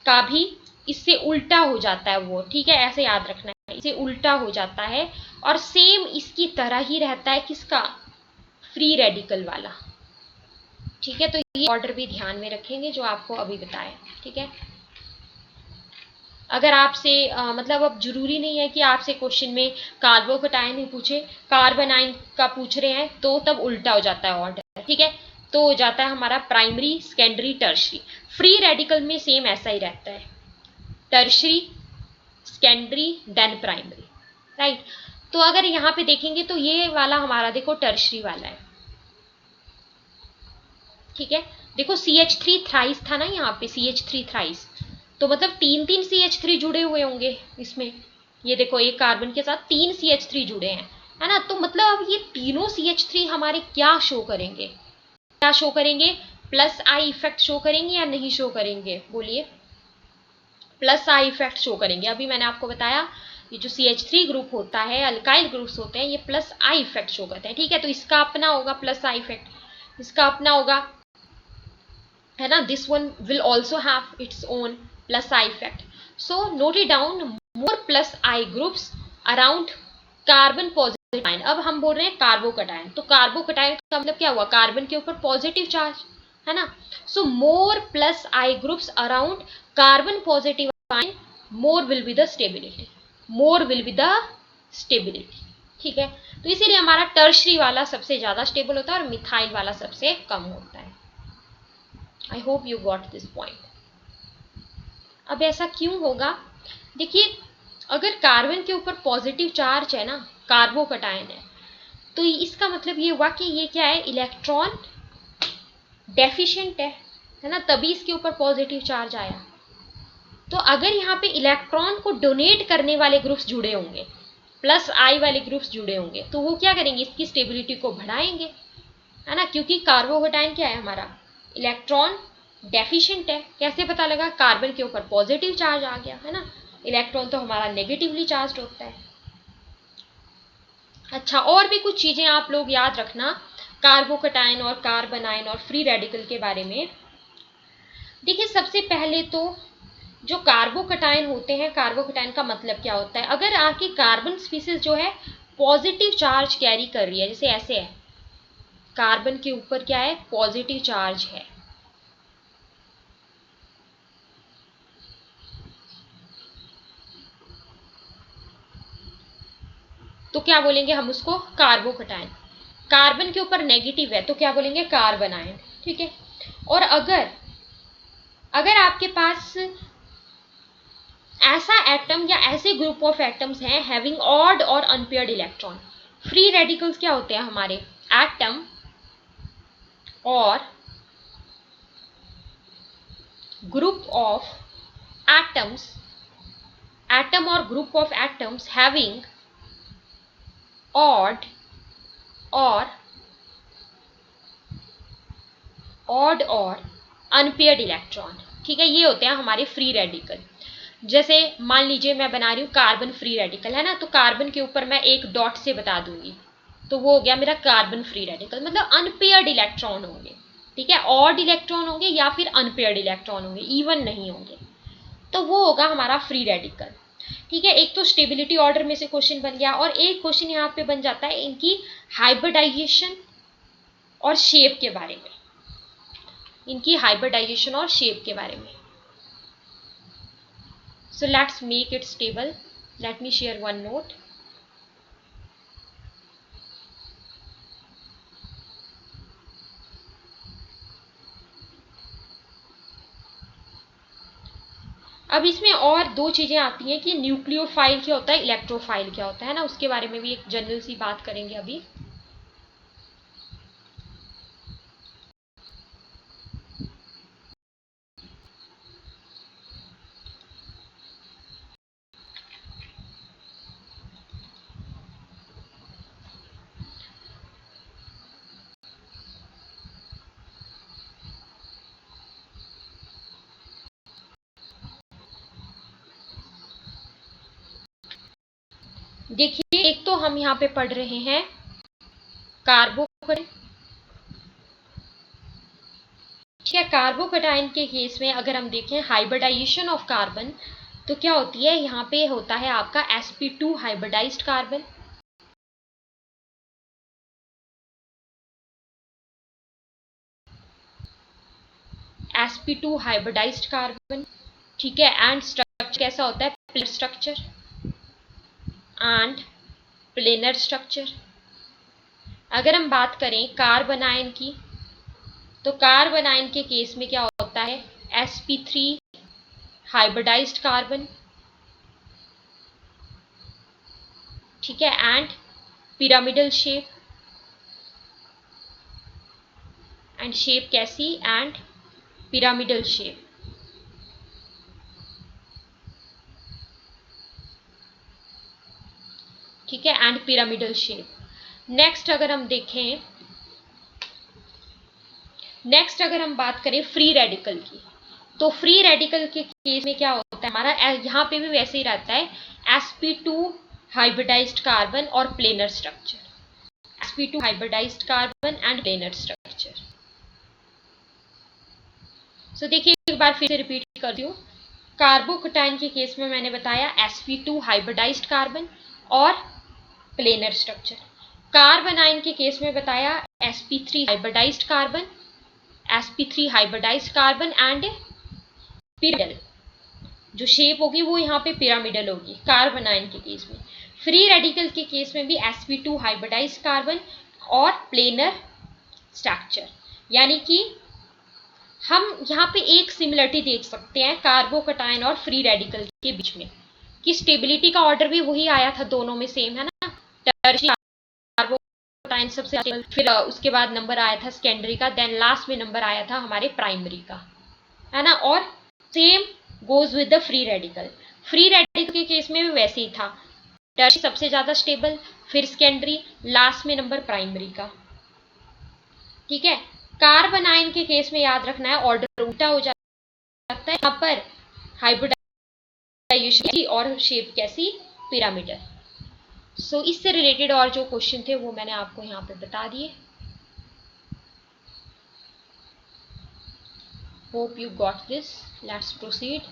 का भी, इससे उल्टा हो जाता है वो, ठीक है, ऐसे याद रखना है, इससे उल्टा हो जाता है। और सेम इसकी तरह ही रहता है किसका, फ्री रेडिकल वाला, ठीक है। तो ये ऑर्डर भी ध्यान में रखेंगे जो आपको अभी बताया, ठीक है। अगर आपसे मतलब अब जरूरी नहीं है कि आपसे क्वेश्चन में कार्बोकटाइन ही पूछे, कार्बोनाइन का पूछ रहे हैं तो तब उल्टा हो जाता है ऑर्डर, ठीक है। तो हो जाता है हमारा primary, secondary, tertiary. Free radical में सेम ऐसा ही रहता है, tertiary, secondary, then primary, right. तो अगर यहाँ पे देखेंगे तो ये वाला हमारा देखो टर्शरी वाला है, ठीक है। देखो CH3 थ्राइस था ना यहाँ पे, CH3 थ्राइस, तो मतलब 3 CH3 जुड़े हुए होंगे इसमें। ये देखो एक कार्बन के साथ 3 CH3 जुड़े हैं, है ना। तो मतलब अब ये तीनों CH3 हमारे क्या शो करेंगे, क्या शो करेंगे, प्लस आई इफेक्ट शो करेंगे या नहीं शो करेंगे, बोलिए। प्लस आई इफेक्ट शो करेंगे। अभी मैंने आपको बताया ये जो CH3 ग्रुप होता है, अल्काइल ग्रुप्स होते हैं, ये प्लस आई इफेक्ट शो करते हैं, ठीक है। तो इसका अपना होगा प्लस आई इफेक्ट, इसका अपना होगा, है ना। This one will also have its one plus I effect. So note it down, more plus I groups around carbon positive ion. अब हम बोल रहे हैं कार्बोकटायन, तो कार्बोकटायन का मतलब क्या हुआ, कार्बन के ऊपर पॉजिटिव चार्ज, है ना। So more plus I groups around carbon positive ion, more will be the stability, more will be the stability, ठीक है। तो इसीलिए हमारा टर्शरी वाला सबसे ज्यादा स्टेबल होता है और मिथाइल वाला सबसे कम होता है। I hope you got this point. अब ऐसा क्यों होगा, देखिए अगर कार्बन के ऊपर पॉजिटिव चार्ज है ना, कार्बोकटायन है, तो इसका मतलब ये हुआ कि ये क्या है, इलेक्ट्रॉन डेफिशिएंट है ना, तभी इसके ऊपर पॉजिटिव चार्ज आया। तो अगर यहाँ पे इलेक्ट्रॉन को डोनेट करने वाले ग्रुप्स जुड़े होंगे, प्लस आई वाले ग्रुप्स जुड़े होंगे, तो वो क्या करेंगे, इसकी स्टेबिलिटी को बढ़ाएंगे, है ना। क्योंकि कार्बोकटायन क्या है हमारा, इलेक्ट्रॉन डेफिशिएंट है। कैसे पता लगा, कार्बन के ऊपर पॉजिटिव चार्ज आ गया, है ना। इलेक्ट्रॉन तो हमारा नेगेटिवली चार्ज होता है। अच्छा, और भी कुछ चीजें आप लोग याद रखना कार्बोकटायन और कार्बन आयन और फ्री रेडिकल के बारे में। देखिए सबसे पहले तो जो कार्बोकटायन होते हैं, कार्बोकटायन का मतलब क्या होता है, अगर आपकी कार्बन स्पीसीज जो है पॉजिटिव चार्ज कैरी कर रही है, जैसे ऐसे है, कार्बन के ऊपर क्या है, पॉजिटिव चार्ज है, तो क्या बोलेंगे हम उसको, कार्बोकटायन। कार्बन के ऊपर नेगेटिव है तो क्या बोलेंगे, कार्बन आयन, ठीक है। और अगर अगर आपके पास ऐसा एटम या ऐसे ग्रुप ऑफ एटम्स हैं हैविंग ऑड और अनपेयर्ड इलेक्ट्रॉन, फ्री रेडिकल्स क्या होते हैं हमारे, एटम और ग्रुप ऑफ एटम्स, एटम और group of atoms having odd और अनपेयर्ड इलेक्ट्रॉन, ठीक है। ये होते हैं हमारे फ्री रेडिकल। जैसे मान लीजिए मैं बना रही हूँ कार्बन फ्री रेडिकल, है ना, तो कार्बन के ऊपर मैं एक डॉट से बता दूंगी, तो वो हो गया मेरा कार्बन फ्री रेडिकल। मतलब अनपेयर्ड इलेक्ट्रॉन होंगे, ठीक है, ऑड इलेक्ट्रॉन होंगे या फिर अनपेयर्ड इलेक्ट्रॉन होंगे, इवन नहीं होंगे, तो वो होगा हमारा फ्री रेडिकल, ठीक है। एक तो स्टेबिलिटी ऑर्डर में से क्वेश्चन बन गया, और एक क्वेश्चन यहाँ पे बन जाता है इनकी हाइब्रिडाइजेशन और शेप के बारे में, इनकी हाइब्रिडाइजेशन और शेप के बारे में। So let's make it stable. Let me share one note. अब इसमें और दो चीजें आती हैं कि न्यूक्लियोफाइल क्या होता है, इलेक्ट्रोफाइल क्या होता है ना, उसके बारे में भी एक जनरल सी बात करेंगे अभी। देखिए एक तो हम यहाँ पे पढ़ रहे हैं कार्बोकटायन, ठीक है। कार्बोकटायन के केस में अगर हम देखें हाइब्रिडाइजेशन ऑफ कार्बन, तो क्या होती है, यहाँ पे होता है आपका sp2 hybridized carbon, sp2 hybridized carbon, ठीक है। एंड स्ट्रक्चर कैसा होता है, planar structure and planar structure. अगर हम बात करें कार्बन आयन की, तो कार्बन आयन के केस में क्या होता है, sp3 हाइब्रिडाइज्ड कार्बन, ठीक है, and pyramidal shape, and shape कैसी, एंड पिरामिडल शेप, ठीक है, एंड पिरामिडल शेप। नेक्स्ट अगर हम बात करें फ्री रेडिकल की, तो फ्री रेडिकल के केस में क्या होता है हमारा, यहाँ पे भी वैसे ही रहता है, sp2 हाइब्रिडाइज्ड कार्बन और planar structure, sp2 hybridized carbon and planar structure. So देखिए एक बार फिर से रिपीट करती हूँ, कार्बोकटाइन के केस में मैंने बताया sp2 हाइब्रिडाइज्ड कार्बन और प्लेनर स्ट्रक्चर। कार्बन आयन के केस में बताया sp3 hybridised carbon, sp3 hybridised carbon and pyramidal, जो शेप होगी वो यहाँ पे पिरामिडल होगी कार्बन आयन के केस में। फ्री रेडिकल के केस में भी sp2 हाइब्रिडाइज्ड कार्बन और प्लेनर स्ट्रक्चर, यानी कि हम यहाँ पे एक सिमिलरिटी देख सकते हैं कार्बोकटाइन और फ्री रेडिकल के बीच में, कि स्टेबिलिटी का ऑर्डर भी वही आया था, दोनों में सेम है ना, टर्शियरी कार्बोकटाइन सबसे स्टेबल, फिर उसके बाद नंबर आया था सेकेंडरी का, देन लास्ट में नंबर आया था हमारे प्राइमरी का, है ना। और same goes with the free radical, free radical के केस में भी वैसे ही था, टर्शियरी सबसे ज्यादा स्टेबल, फिर सेकेंडरी, लास्ट में नंबर प्राइमरी का, ठीक है। कार्बन आयन के केस में याद रखना है ऑर्डर उल्टा हो जाता है, यहाँ पर हाइब्रिडाइजेशन और शेप कैसी, पिरामिडल। सो इससे रिलेटेड और जो क्वेश्चन थे वो मैंने आपको यहाँ पे बता दिए। Hope you got this, let's proceed.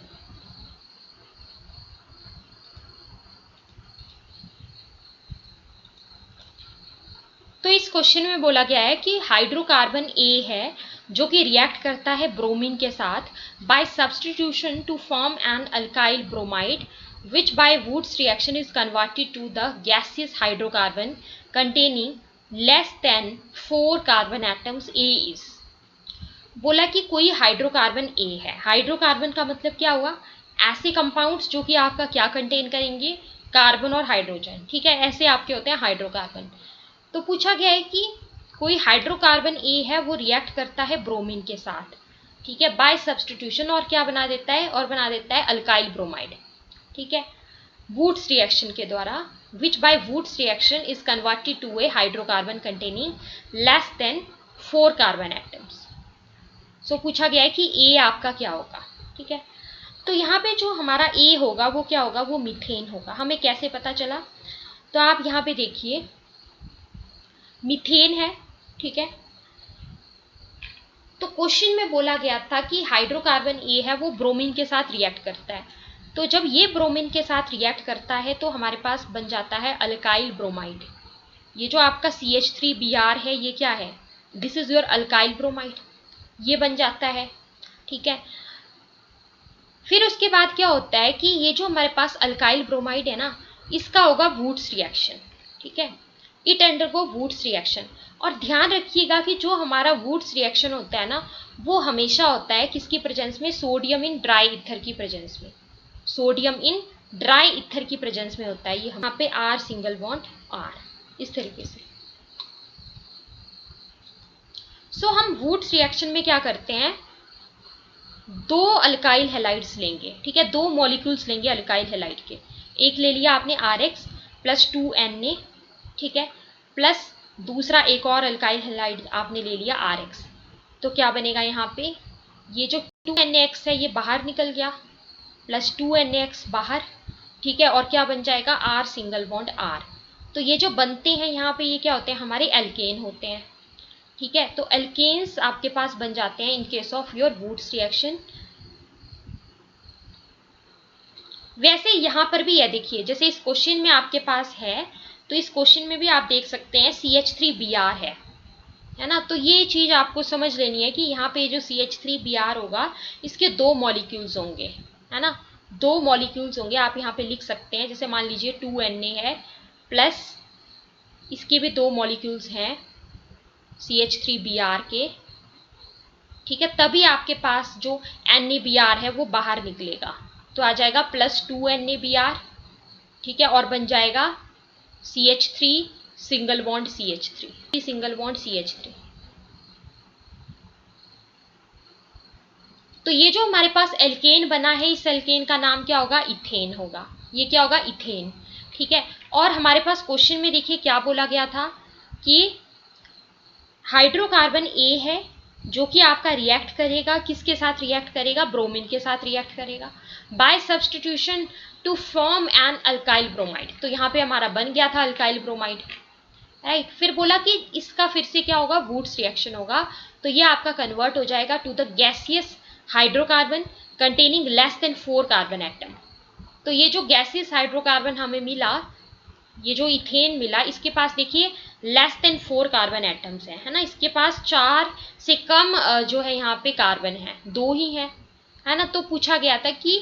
तो इस क्वेश्चन में बोला गया है कि हाइड्रोकार्बन ए है जो कि रिएक्ट करता है ब्रोमीन के साथ by substitution to form an alkyl bromide which by Woods reaction is converted to the gaseous hydrocarbon containing less than 4 carbon atoms A is। बोला कि कोई हाइड्रोकार्बन ए है, हाइड्रोकार्बन का मतलब क्या हुआ, ऐसे कंपाउंड्स जो कि आपका क्या कंटेन करेंगे, कार्बन और हाइड्रोजन, ठीक है, ऐसे आपके होते हैं हाइड्रोकार्बन। तो पूछा गया है कि कोई हाइड्रोकार्बन ए है वो रिएक्ट करता है ब्रोमीन के साथ, ठीक है, बाय सब्स्टिट्यूशन, और क्या बना देता है, और बना देता है अल्काइल ब्रोमाइड, ठीक है, वुड्स रिएक्शन के द्वारा, which by Woods reaction is converted to a hydrocarbon containing less than 4 carbon atoms। सो पूछा गया है कि ए आपका क्या होगा, ठीक है। तो यहाँ पे जो हमारा ए होगा वो क्या होगा, वो मीथेन होगा। हमें कैसे पता चला, तो आप यहाँ पे देखिए मीथेन है, ठीक है। तो क्वेश्चन में बोला गया था कि हाइड्रोकार्बन ए है वो ब्रोमीन के साथ रिएक्ट करता है, तो जब ये ब्रोमीन के साथ रिएक्ट करता है तो हमारे पास बन जाता है अल्काइल ब्रोमाइड। ये जो आपका CH3Br है ये क्या है, this is your alkyl bromide, ये बन जाता है, ठीक है। फिर उसके बाद क्या होता है कि ये जो हमारे पास अल्काइल ब्रोमाइड है ना, इसका होगा वुड्स रिएक्शन, ठीक है, इट अंडरगो वुड्स रिएक्शन। और ध्यान रखिएगा कि जो हमारा वुड्स रिएक्शन होता है ना, वो हमेशा होता है किसकी प्रेजेंस में, सोडियम इन ड्राई ईथर की प्रेजेंस में, सोडियम इन ड्राई ईथर की प्रेजेंस में होता है। ये यहाँ पे R सिंगल बॉन्ड R, इस तरीके से। सो हम वुड्स रिएक्शन में क्या करते हैं, दो अल्काइल हैलाइड्स लेंगे, ठीक है, दो मॉलिक्यूल्स लेंगे अल्काइल हैलाइड के, एक ले लिया आपने RX प्लस 2Na, ठीक है, प्लस दूसरा एक और अल्काइल हैलाइड आपने ले लिया RX। तो क्या बनेगा यहाँ पे, ये जो 2NaX है ये बाहर निकल गया, प्लस 2NaX बाहर, ठीक है, और क्या बन जाएगा, R सिंगल बॉन्ड R। तो ये जो बनते हैं यहाँ पे ये क्या होते हैं, हमारे एल्केन होते हैं, ठीक है। तो एल्केन्स आपके पास बन जाते हैं in case of your Wurtz reaction. वैसे यहाँ पर भी है, देखिए जैसे इस क्वेश्चन में आपके पास है, तो इस क्वेश्चन में भी आप देख सकते हैं CH3Br है ना। तो ये चीज आपको समझ लेनी है कि यहाँ पे जो CH3Br होगा इसके दो मॉलिक्यूल्स होंगे, है ना, दो मॉलिक्यूल्स होंगे, आप यहाँ पे लिख सकते हैं, जैसे मान लीजिए 2Na है प्लस इसके भी दो मॉलिक्यूल्स हैं CH3Br के, ठीक है, तभी आपके पास जो NaBr है वो बाहर निकलेगा। तो आ जाएगा +2 NaBr, ठीक है, और बन जाएगा CH3 single bond CH3 single bond CH3। तो ये जो हमारे पास एल्केन बना है, इस एल्केन का नाम क्या होगा? इथेन होगा। ये क्या होगा? इथेन, ठीक है। और हमारे पास क्वेश्चन में देखिए क्या बोला गया था कि हाइड्रोकार्बन ए है जो कि आपका रिएक्ट करेगा, किसके साथ रिएक्ट करेगा? ब्रोमीन के साथ रिएक्ट करेगा by substitution to form an alkyl bromide. तो यहाँ पे हमारा बन गया था अल्काइल ब्रोमाइड, राइट। फिर बोला कि इसका फिर से क्या होगा? वुड्स रिएक्शन होगा। तो ये आपका कन्वर्ट हो जाएगा to the gaseous hydrocarbon containing less than 4 carbon atom. तो ये जो गैसियस हाइड्रोकार्बन हमें मिला, ये जो इथेन मिला, इसके पास देखिए लेस देन 4 कार्बन एटम्स है ना। इसके पास 4 से कम जो है यहाँ पे कार्बन है, 2 ही है ना। तो पूछा गया था कि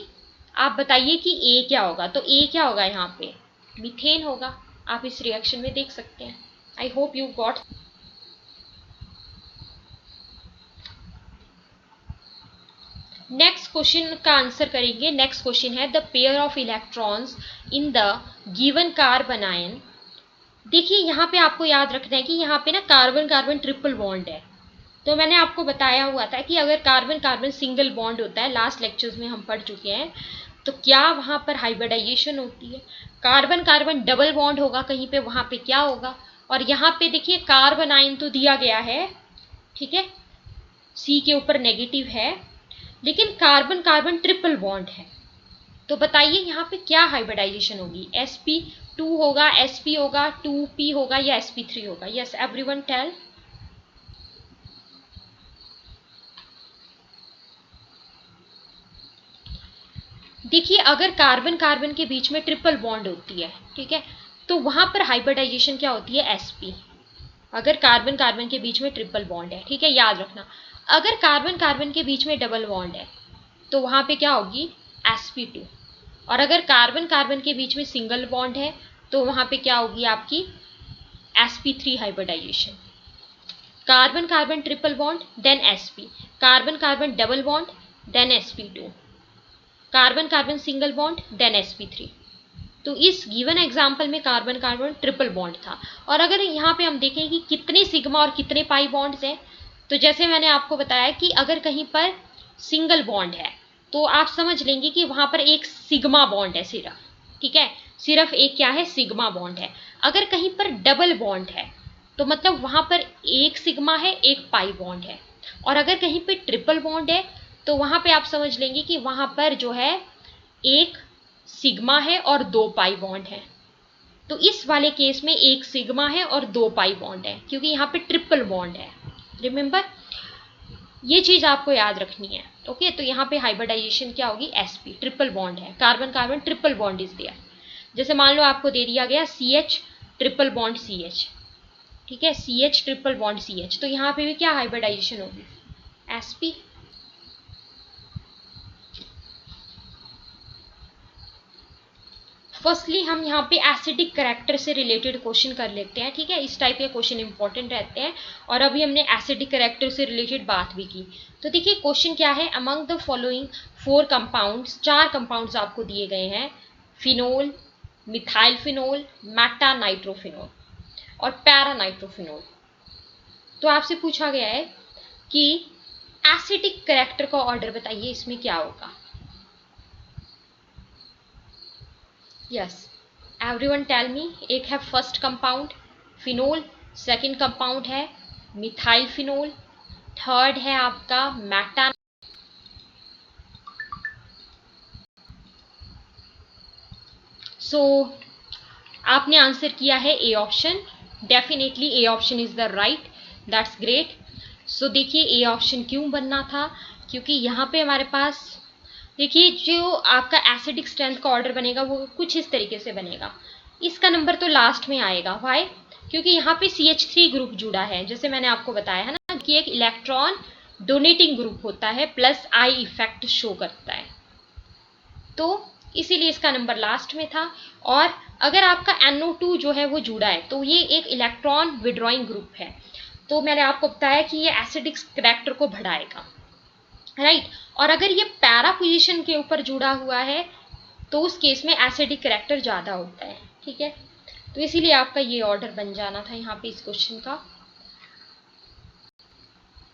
आप बताइए कि ए क्या होगा। तो ए क्या होगा? यहाँ पे मीथेन होगा। आप इस रिएक्शन में देख सकते हैं। I hope you got. Next question का आंसर करेंगे। नेक्स्ट क्वेश्चन है the pair of electrons in the given carbon ion. देखिए यहाँ पे आपको याद रखना है कि यहाँ पे ना कार्बन कार्बन ट्रिपल बॉन्ड है। तो मैंने आपको बताया हुआ था कि अगर कार्बन कार्बन सिंगल बॉन्ड होता है, लास्ट लेक्चर्स में हम पढ़ चुके हैं, तो क्या वहां पर हाइब्रिडाइजेशन होती है। कार्बन कार्बन डबल बॉन्ड होगा कहीं पे, वहां पे क्या होगा। और यहाँ पे देखिए कार्बन आयन तो दिया गया है, ठीक है, सी के ऊपर नेगेटिव है, लेकिन कार्बन कार्बन ट्रिपल बॉन्ड है। तो बताइए यहाँ पे क्या हाइब्रिडाइजेशन होगी? sp2 होगा, sp होगा, 2p होगा या sp3 होगा? Yes everyone tell. देखिए अगर कार्बन कार्बन के बीच में ट्रिपल बॉन्ड होती है, ठीक है, तो वहां पर हाइब्रिडाइजेशन क्या होती है? sp। अगर कार्बन कार्बन के बीच में ट्रिपल बॉन्ड है, ठीक है, याद रखना। अगर कार्बन कार्बन के बीच में डबल बॉन्ड है तो वहां पे क्या होगी? sp2। और अगर कार्बन कार्बन के बीच में सिंगल बॉन्ड है तो वहां पे क्या होगी आपकी? sp3 hybridisation. Carbon carbon triple bond then sp, carbon carbon double bond then sp2, carbon carbon single bond then sp3। तो इस गिवन एग्जांपल में कार्बन कार्बन ट्रिपल बॉन्ड था। और अगर यहाँ पे हम देखें कि कितने सिग्मा और कितने पाई बॉन्ड्स हैं, तो जैसे मैंने आपको बताया कि अगर कहीं पर सिंगल बॉन्ड है तो आप समझ लेंगे कि वहां पर एक सिग्मा बॉन्ड है सिर्फ, ठीक है, सिर्फ एक क्या है? सिग्मा बॉन्ड है। अगर कहीं पर डबल बॉन्ड है तो मतलब वहां पर एक सिग्मा है, एक पाई बॉन्ड है। और अगर कहीं पे ट्रिपल बॉन्ड है तो वहां पे आप समझ लेंगे कि वहां पर जो है एक सिग्मा है और 2 पाई बॉन्ड है। तो इस वाले केस में एक सिग्मा है और 2 पाई बॉन्ड है, क्योंकि यहाँ पे ट्रिपल बॉन्ड है। रिमेंबर, ये चीज आपको याद रखनी है। ओके, तो यहाँ पे हाइब्रिडाइजेशन क्या होगी? sp, ट्रिपल बॉन्ड है, carbon carbon triple bond is there. जैसे मान लो आपको दे दिया गया CH ट्रिपल बॉन्ड CH, ठीक है, CH ट्रिपल बॉन्ड CH, तो यहाँ पे भी क्या हाइब्रिडाइजेशन होगी? sp। फर्स्टली हम यहाँ पे एसिडिक कैरेक्टर से रिलेटेड क्वेश्चन कर लेते हैं, ठीक है। इस टाइप के क्वेश्चन इंपॉर्टेंट रहते हैं। और अभी हमने एसिडिक कैरेक्टर से रिलेटेड बात भी की। तो देखिए क्वेश्चन क्या है? Among the following 4 compounds, 4 compounds आपको दिए गए हैं, phenol, methyl phenol, Meta nitrophenol और पैरा नाइट्रोफिनोल। तो आपसे पूछा गया है कि एसिडिक कैरेक्टर का ऑर्डर बताइए, इसमें क्या होगा? Yes everyone tell me. एक है first compound phenol, second compound है मिथाइल फिनोल, थर्ड है आपका मेटा। सो आपने आंसर किया है A option. Definitely A option is the right, that's great. So देखिए ए ऑप्शन क्यों बनना था, क्योंकि यहाँ पे हमारे पास देखिए जो आपका एसिडिक स्ट्रेंथ का ऑर्डर बनेगा वो कुछ इस तरीके से बनेगा। इसका नंबर तो लास्ट में आएगा, व्हाई? क्योंकि यहाँ पे CH3 ग्रुप जुड़ा है, जैसे मैंने आपको बताया है ना कि एक इलेक्ट्रॉन डोनेटिंग ग्रुप होता है प्लस आई इफेक्ट शो करता है, तो इसीलिए इसका नंबर लास्ट में था। और अगर आपका NO2 जो है वो जुड़ा है तो ये एक इलेक्ट्रॉन विड्रॉइंग ग्रुप है, तो मैंने आपको बताया कि ये एसिडिक कैरेक्टर को बढ़ाएगा। राइट। और अगर ये पैरा पोजीशन के ऊपर जुड़ा हुआ है तो उस केस में एसिडिक कैरेक्टर ज़्यादा होता है। ठीक है, तो इसीलिए आपका ये ऑर्डर बन जाना था यहाँ पे इस क्वेश्चन का।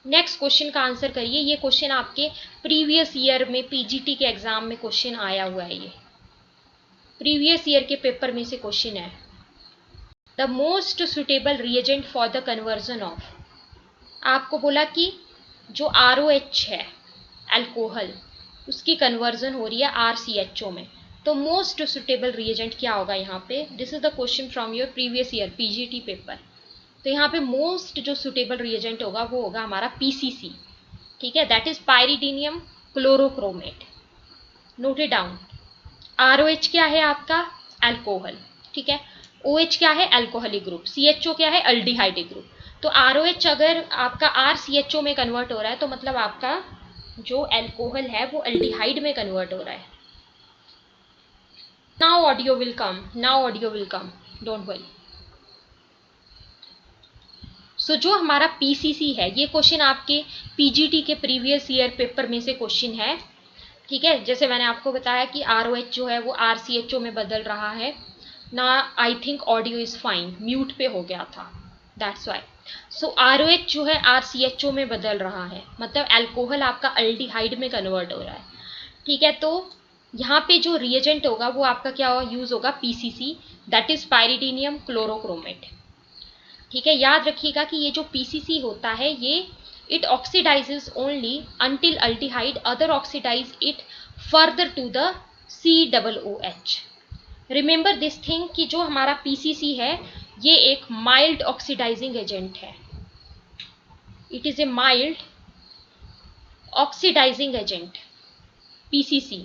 नेक्स्ट क्वेश्चन का आंसर करिए। ये क्वेश्चन आपके प्रीवियस ईयर में पीजीटी के एग्जाम में क्वेश्चन आया हुआ है। ये प्रीवियस ईयर के पेपर में से क्वेश्चन है। The most suitable reagent for the conversion of, आपको बोला कि जो ROH है अल्कोहल, उसकी कन्वर्जन हो रही है RCHO में, तो मोस्ट सुटेबल रिएजेंट क्या होगा यहाँ पे? This is the question from your previous year PGT paper. तो यहाँ पे मोस्ट जो सुटेबल रिएजेंट होगा वो होगा हमारा PCC। ठीक है, that is pyridinium chlorochromate. Note it down. ROH क्या है आपका? अल्कोहल। ठीक है, OH क्या है? Alcoholic group. CHO क्या है? Aldehydic group. तो ROH अगर आपका RCHO में कन्वर्ट हो रहा है तो मतलब आपका जो अल्कोहल है वो अल्डिहाइड में कन्वर्ट हो रहा है। Now audio will come, now audio will come, don't worry. So जो हमारा PCC है, ये क्वेश्चन आपके PGT के प्रीवियस ईयर पेपर में से क्वेश्चन है। ठीक है, जैसे मैंने आपको बताया कि ROH जो है वो RCHO में बदल रहा है ना। I think audio is fine, mute पे हो गया था, दैट्स वाई। सो ROH जो है RCHO में बदल रहा है, मतलब अल्कोहल आपका अल्डिहाइड में कन्वर्ट हो रहा है। ठीक है, तो यहाँ पे जो रिएजेंट होगा वो आपका क्या यूज होगा? PCC, that is pyridinium chlorochromate. ठीक है, याद रखिएगा कि ये जो PCC होता है ये it oxidizes only until aldehyde other oxidize it further to the COOH। Remember this thing कि जो हमारा PCC है ये एक माइल्ड ऑक्सीडाइजिंग एजेंट है। It is a mild oxidising agent PCC।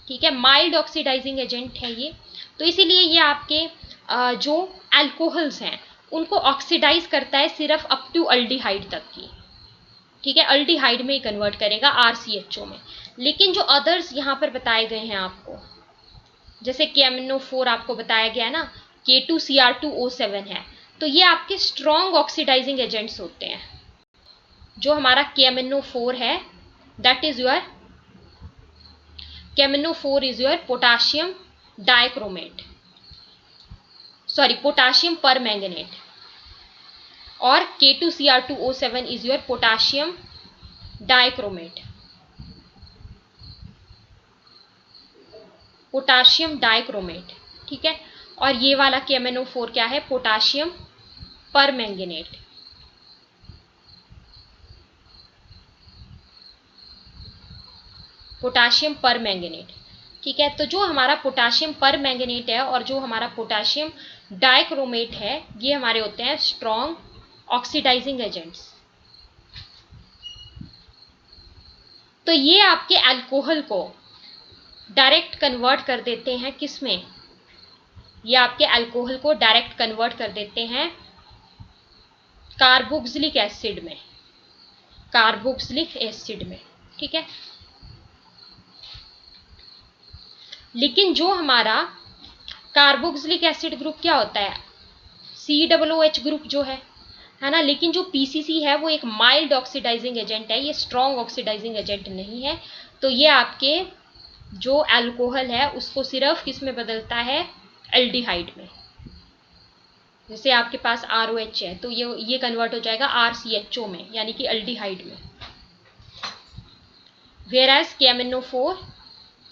ठीक है, माइल्ड ऑक्सीडाइजिंग एजेंट है ये। तो इसीलिए ये आपके जो अल्कोहल्स हैं उनको ऑक्सीडाइज करता है सिर्फ अप टू अल्डिहाइड तक की। ठीक है, अल्डिहाइड में कन्वर्ट करेगा RCHO में। लेकिन जो अदर्स यहाँ पर बताए गए हैं आपको, जैसे KMNO4 आपको बताया गया है ना, K2Cr2O7 है, तो ये आपके स्ट्रॉन्ग ऑक्सीडाइजिंग एजेंट्स होते हैं। जो हमारा KMNO4 है that is your KMNO4 is your potassium dichromate, sorry potassium permanganate, और K2Cr2O7 is your potassium dichromate, potassium dichromate. ठीक है, और ये वाला KMNO4 क्या है? Potassium permanganate. Potassium permanganate. ठीक है, तो जो हमारा पोटाशियम परमैंगनेट है और जो हमारा पोटाशियम डाइक्रोमेट है ये हमारे होते हैं स्ट्रॉन्ग ऑक्सीडाइजिंग एजेंट्स। तो ये आपके अल्कोहल को डायरेक्ट कन्वर्ट कर देते हैं किस में? ये आपके अल्कोहल को डायरेक्ट कन्वर्ट कर देते हैं कार्बोक्सिलिक एसिड में, कार्बोक्सिलिक एसिड में। ठीक है, लेकिन जो हमारा कार्बोक्सिलिक एसिड ग्रुप क्या होता है? COOH ग्रुप जो है ना। लेकिन जो PCC है वो एक माइल्ड ऑक्सीडाइजिंग एजेंट है, ये स्ट्रॉन्ग ऑक्सीडाइजिंग एजेंट नहीं है। तो ये आपके जो अल्कोहल है उसको सिर्फ किस में बदलता है? एल्डिहाइड में। जैसे आपके पास ROH है तो ये कन्वर्ट हो जाएगा RCHO में, यानी कि एल्डिहाइड में। whereas KMNO4,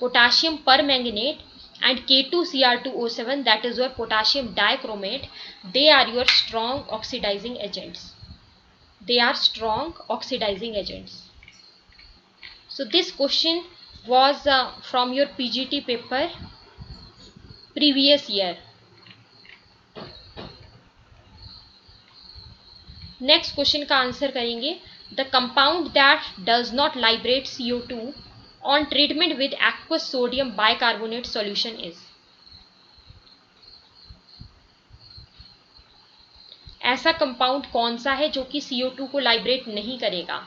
potassium permanganate, and K2Cr2O7 that is your potassium dichromate, they are your strong oxidizing agents. They are strong oxidizing agents. So this question was from your PGT paper previous year. Next question का answer करेंगे। The compound that does not Lybrate CO2 on treatment with aqueous sodium bicarbonate solution is. ऐसा compound कौन सा है जो कि CO2 को Lybrate नहीं करेगा,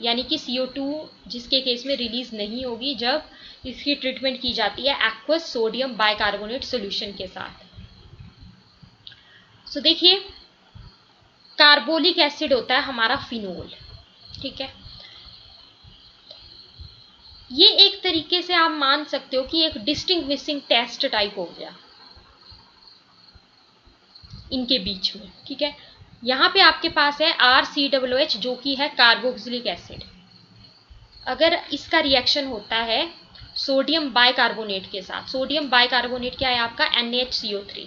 यानी कि CO2 जिसके केस में रिलीज नहीं होगी जब इसकी ट्रीटमेंट की जाती है एक्वस सोडियम बाइकार्बोनेट सॉल्यूशन के साथ। सो देखिए, कार्बोलिक एसिड होता है हमारा फिनोल। ठीक है, ये एक तरीके से आप मान सकते हो कि एक डिस्टिंग्विशिंग टेस्ट टाइप हो गया इनके बीच में, ठीक है। यहां पे आपके पास है RCOOH जो कि है कार्बोक्सिलिक एसिड। अगर इसका रिएक्शन होता है सोडियम बाइकार्बोनेट के साथ, सोडियम बाइकार्बोनेट क्या है आपका NaHCO3,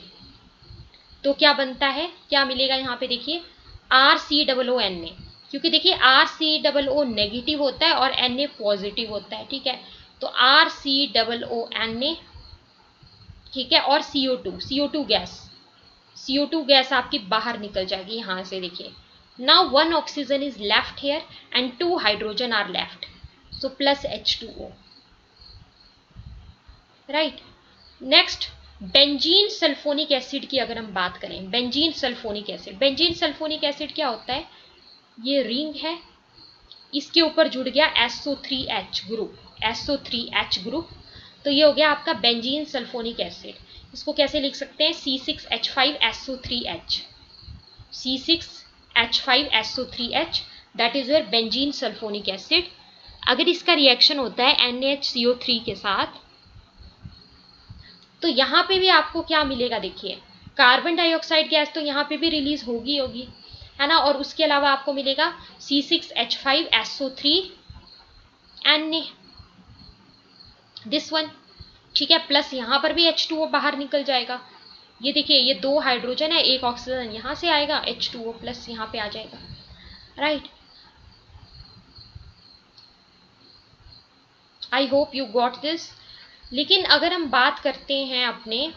तो क्या बनता है, क्या मिलेगा यहाँ पे देखिए RCOONA, क्योंकि देखिए RCOO नेगेटिव होता है और Na पॉजिटिव होता है, ठीक है। तो RCOONA, ठीक है, और CO2 गैस आपकी बाहर निकल जाएगी यहां से, देखिए। Now 1 oxygen is left here and 2 hydrogen are left, so plus H2O, right. Next benzene sulphonic acid की अगर हम बात करें, बेंजीन सल्फोनिक एसिड क्या होता है, ये रिंग है, इसके ऊपर जुड़ गया SO3H ग्रुप, तो ये हो गया आपका बेंजीन सल्फोनिक एसिड। इसको कैसे लिख सकते हैं, C6H5SO3H, that is your benzene sulphonic acid. अगर इसका रिएक्शन होता है NaHCO3 के साथ, तो यहां पे भी आपको क्या मिलेगा, देखिए कार्बन डाइऑक्साइड गैस तो यहां पे भी रिलीज होगी है ना, और उसके अलावा आपको मिलेगा C6H5SO3Na, दिस वन, ठीक है, प्लस यहां पर भी H2O बाहर निकल जाएगा। ये देखिए ये 2 हाइड्रोजन है, 1 ऑक्सीजन यहां से आएगा, H2O प्लस यहां पे आ जाएगा, right. I hope you got this. लेकिन अगर हम बात करते हैं अपने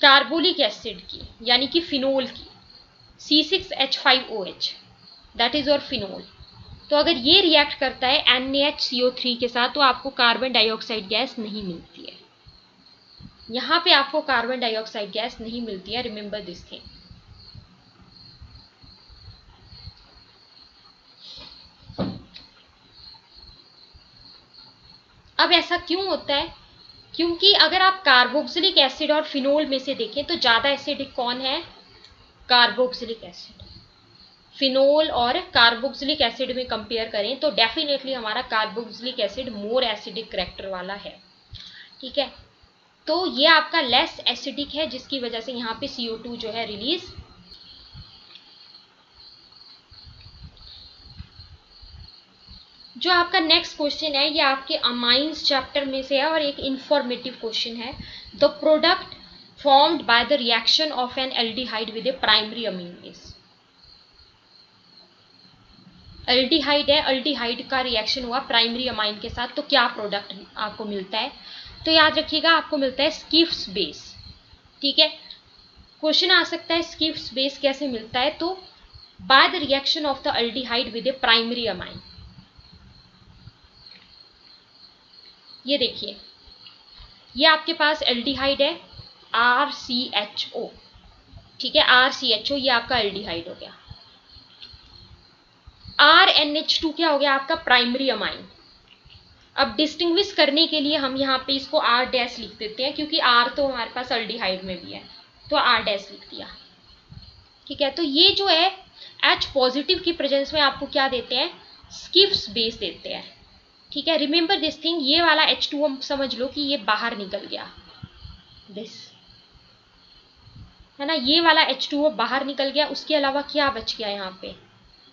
कार्बोलिक एसिड की, यानी कि फिनोल की, C6H5OH, that is your phenol, तो अगर ये रिएक्ट करता है NaHCO3 के साथ, तो आपको कार्बन डाइऑक्साइड गैस नहीं मिलती है, यहां पे आपको कार्बन डाइऑक्साइड गैस नहीं मिलती है, रिमेंबर दिस थिंग। अब ऐसा क्यों होता है, क्योंकि अगर आप कार्बोक्सिलिक एसिड और फिनोल में से देखें तो ज्यादा एसिडिक कौन है, कार्बोक्सिलिक एसिड। फिनोल और कार्बोक्सिलिक एसिड में कंपेयर करें तो डेफिनेटली हमारा carboxylic acid more acidic character वाला है, ठीक है। तो ये आपका लेस एसिडिक है, जिसकी वजह से यहाँ पे CO2 जो है रिलीज। जो आपका नेक्स्ट क्वेश्चन है ये आपके अमाइंस चैप्टर में से है और एक इंफॉर्मेटिव क्वेश्चन है। The product formed by the reaction of N aldehyde with A primary amine base. Aldehyde है, एल्डिहाइड का रिएक्शन हुआ प्राइमरी अमाइन के साथ, तो क्या प्रोडक्ट आपको मिलता है, तो याद रखिएगा आपको मिलता है स्किफ्स बेस, ठीक है। क्वेश्चन आ सकता है स्किफ्स बेस कैसे मिलता है, तो by the reaction of the aldehyde with A primary amine. ये देखिए ये आपके पास एल्डिहाइड है RCHO, ठीक है, RCHO ये आपका एल्डिहाइड हो गया। RNH2 क्या हो गया आपका प्राइमरी अमाइन। अब डिस्टिंग्विश करने के लिए हम यहाँ पे इसको R डैश लिख देते हैं, क्योंकि R तो हमारे पास एल्डिहाइड में भी है, तो R डैश लिख दिया, ठीक है। तो ये जो है H पॉजिटिव की प्रेजेंस में आपको क्या देते हैं, स्किफ्स बेस देते हैं, ठीक है। रिमेंबर दिस थिंग, ये वाला H2O समझ लो कि ये बाहर निकल गया, दिस है ना, ये वाला H2O बाहर निकल गया। उसके अलावा क्या बच गया यहाँ पे,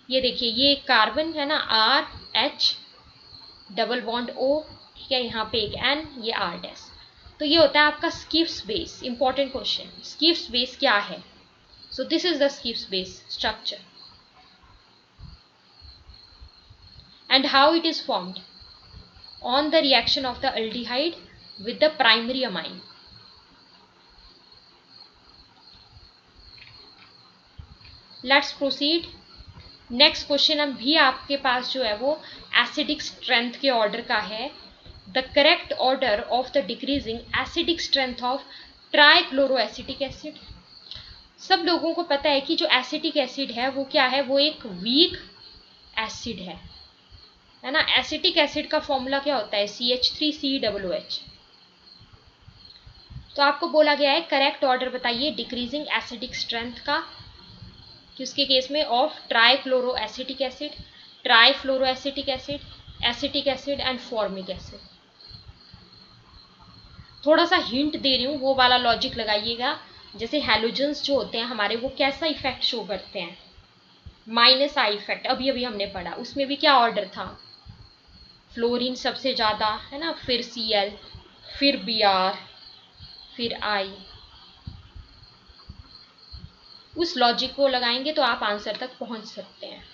ये देखिए ये कार्बन है ना, RH डबल बॉन्ड O, ठीक है, यहाँ पे एक N, ये R डैश, तो ये होता है आपका Schiff's base. Important question, Schiff's base क्या है, so this is the Schiff's base structure and how it is formed on the reaction of the aldehyde with the primary amine. Let's proceed. Next question अब भी आपके पास जो है वो acidic strength के order का है। The correct order of the decreasing acidic strength of trichloroacetic acid. सब लोगों को पता है कि जो एसिटिक एसिड है वो क्या है, वो एक वीक एसिड है ना। एसिटिक एसिड का फॉर्मूला क्या होता है, CH3COOH। तो आपको बोला गया है करेक्ट ऑर्डर बताइए डिक्रीजिंग एसिडिक स्ट्रेंथ का, किसके केस में, of trichloroacetic acid, trifluoroacetic acid acetic acid and formic acid. थोड़ा सा हिंट दे रही हूँ, वो वाला लॉजिक लगाइएगा। जैसे हैलोजेंस जो होते हैं हमारे, वो कैसा इफेक्ट शो करते हैं, माइनस आई इफेक्ट, अभी अभी हमने पढ़ा। उसमें भी क्या ऑर्डर था, फ्लोरीन सबसे ज्यादा है ना, फिर Cl, फिर Br, फिर I। उस लॉजिक को लगाएंगे तो आप आंसर तक पहुंच सकते हैं।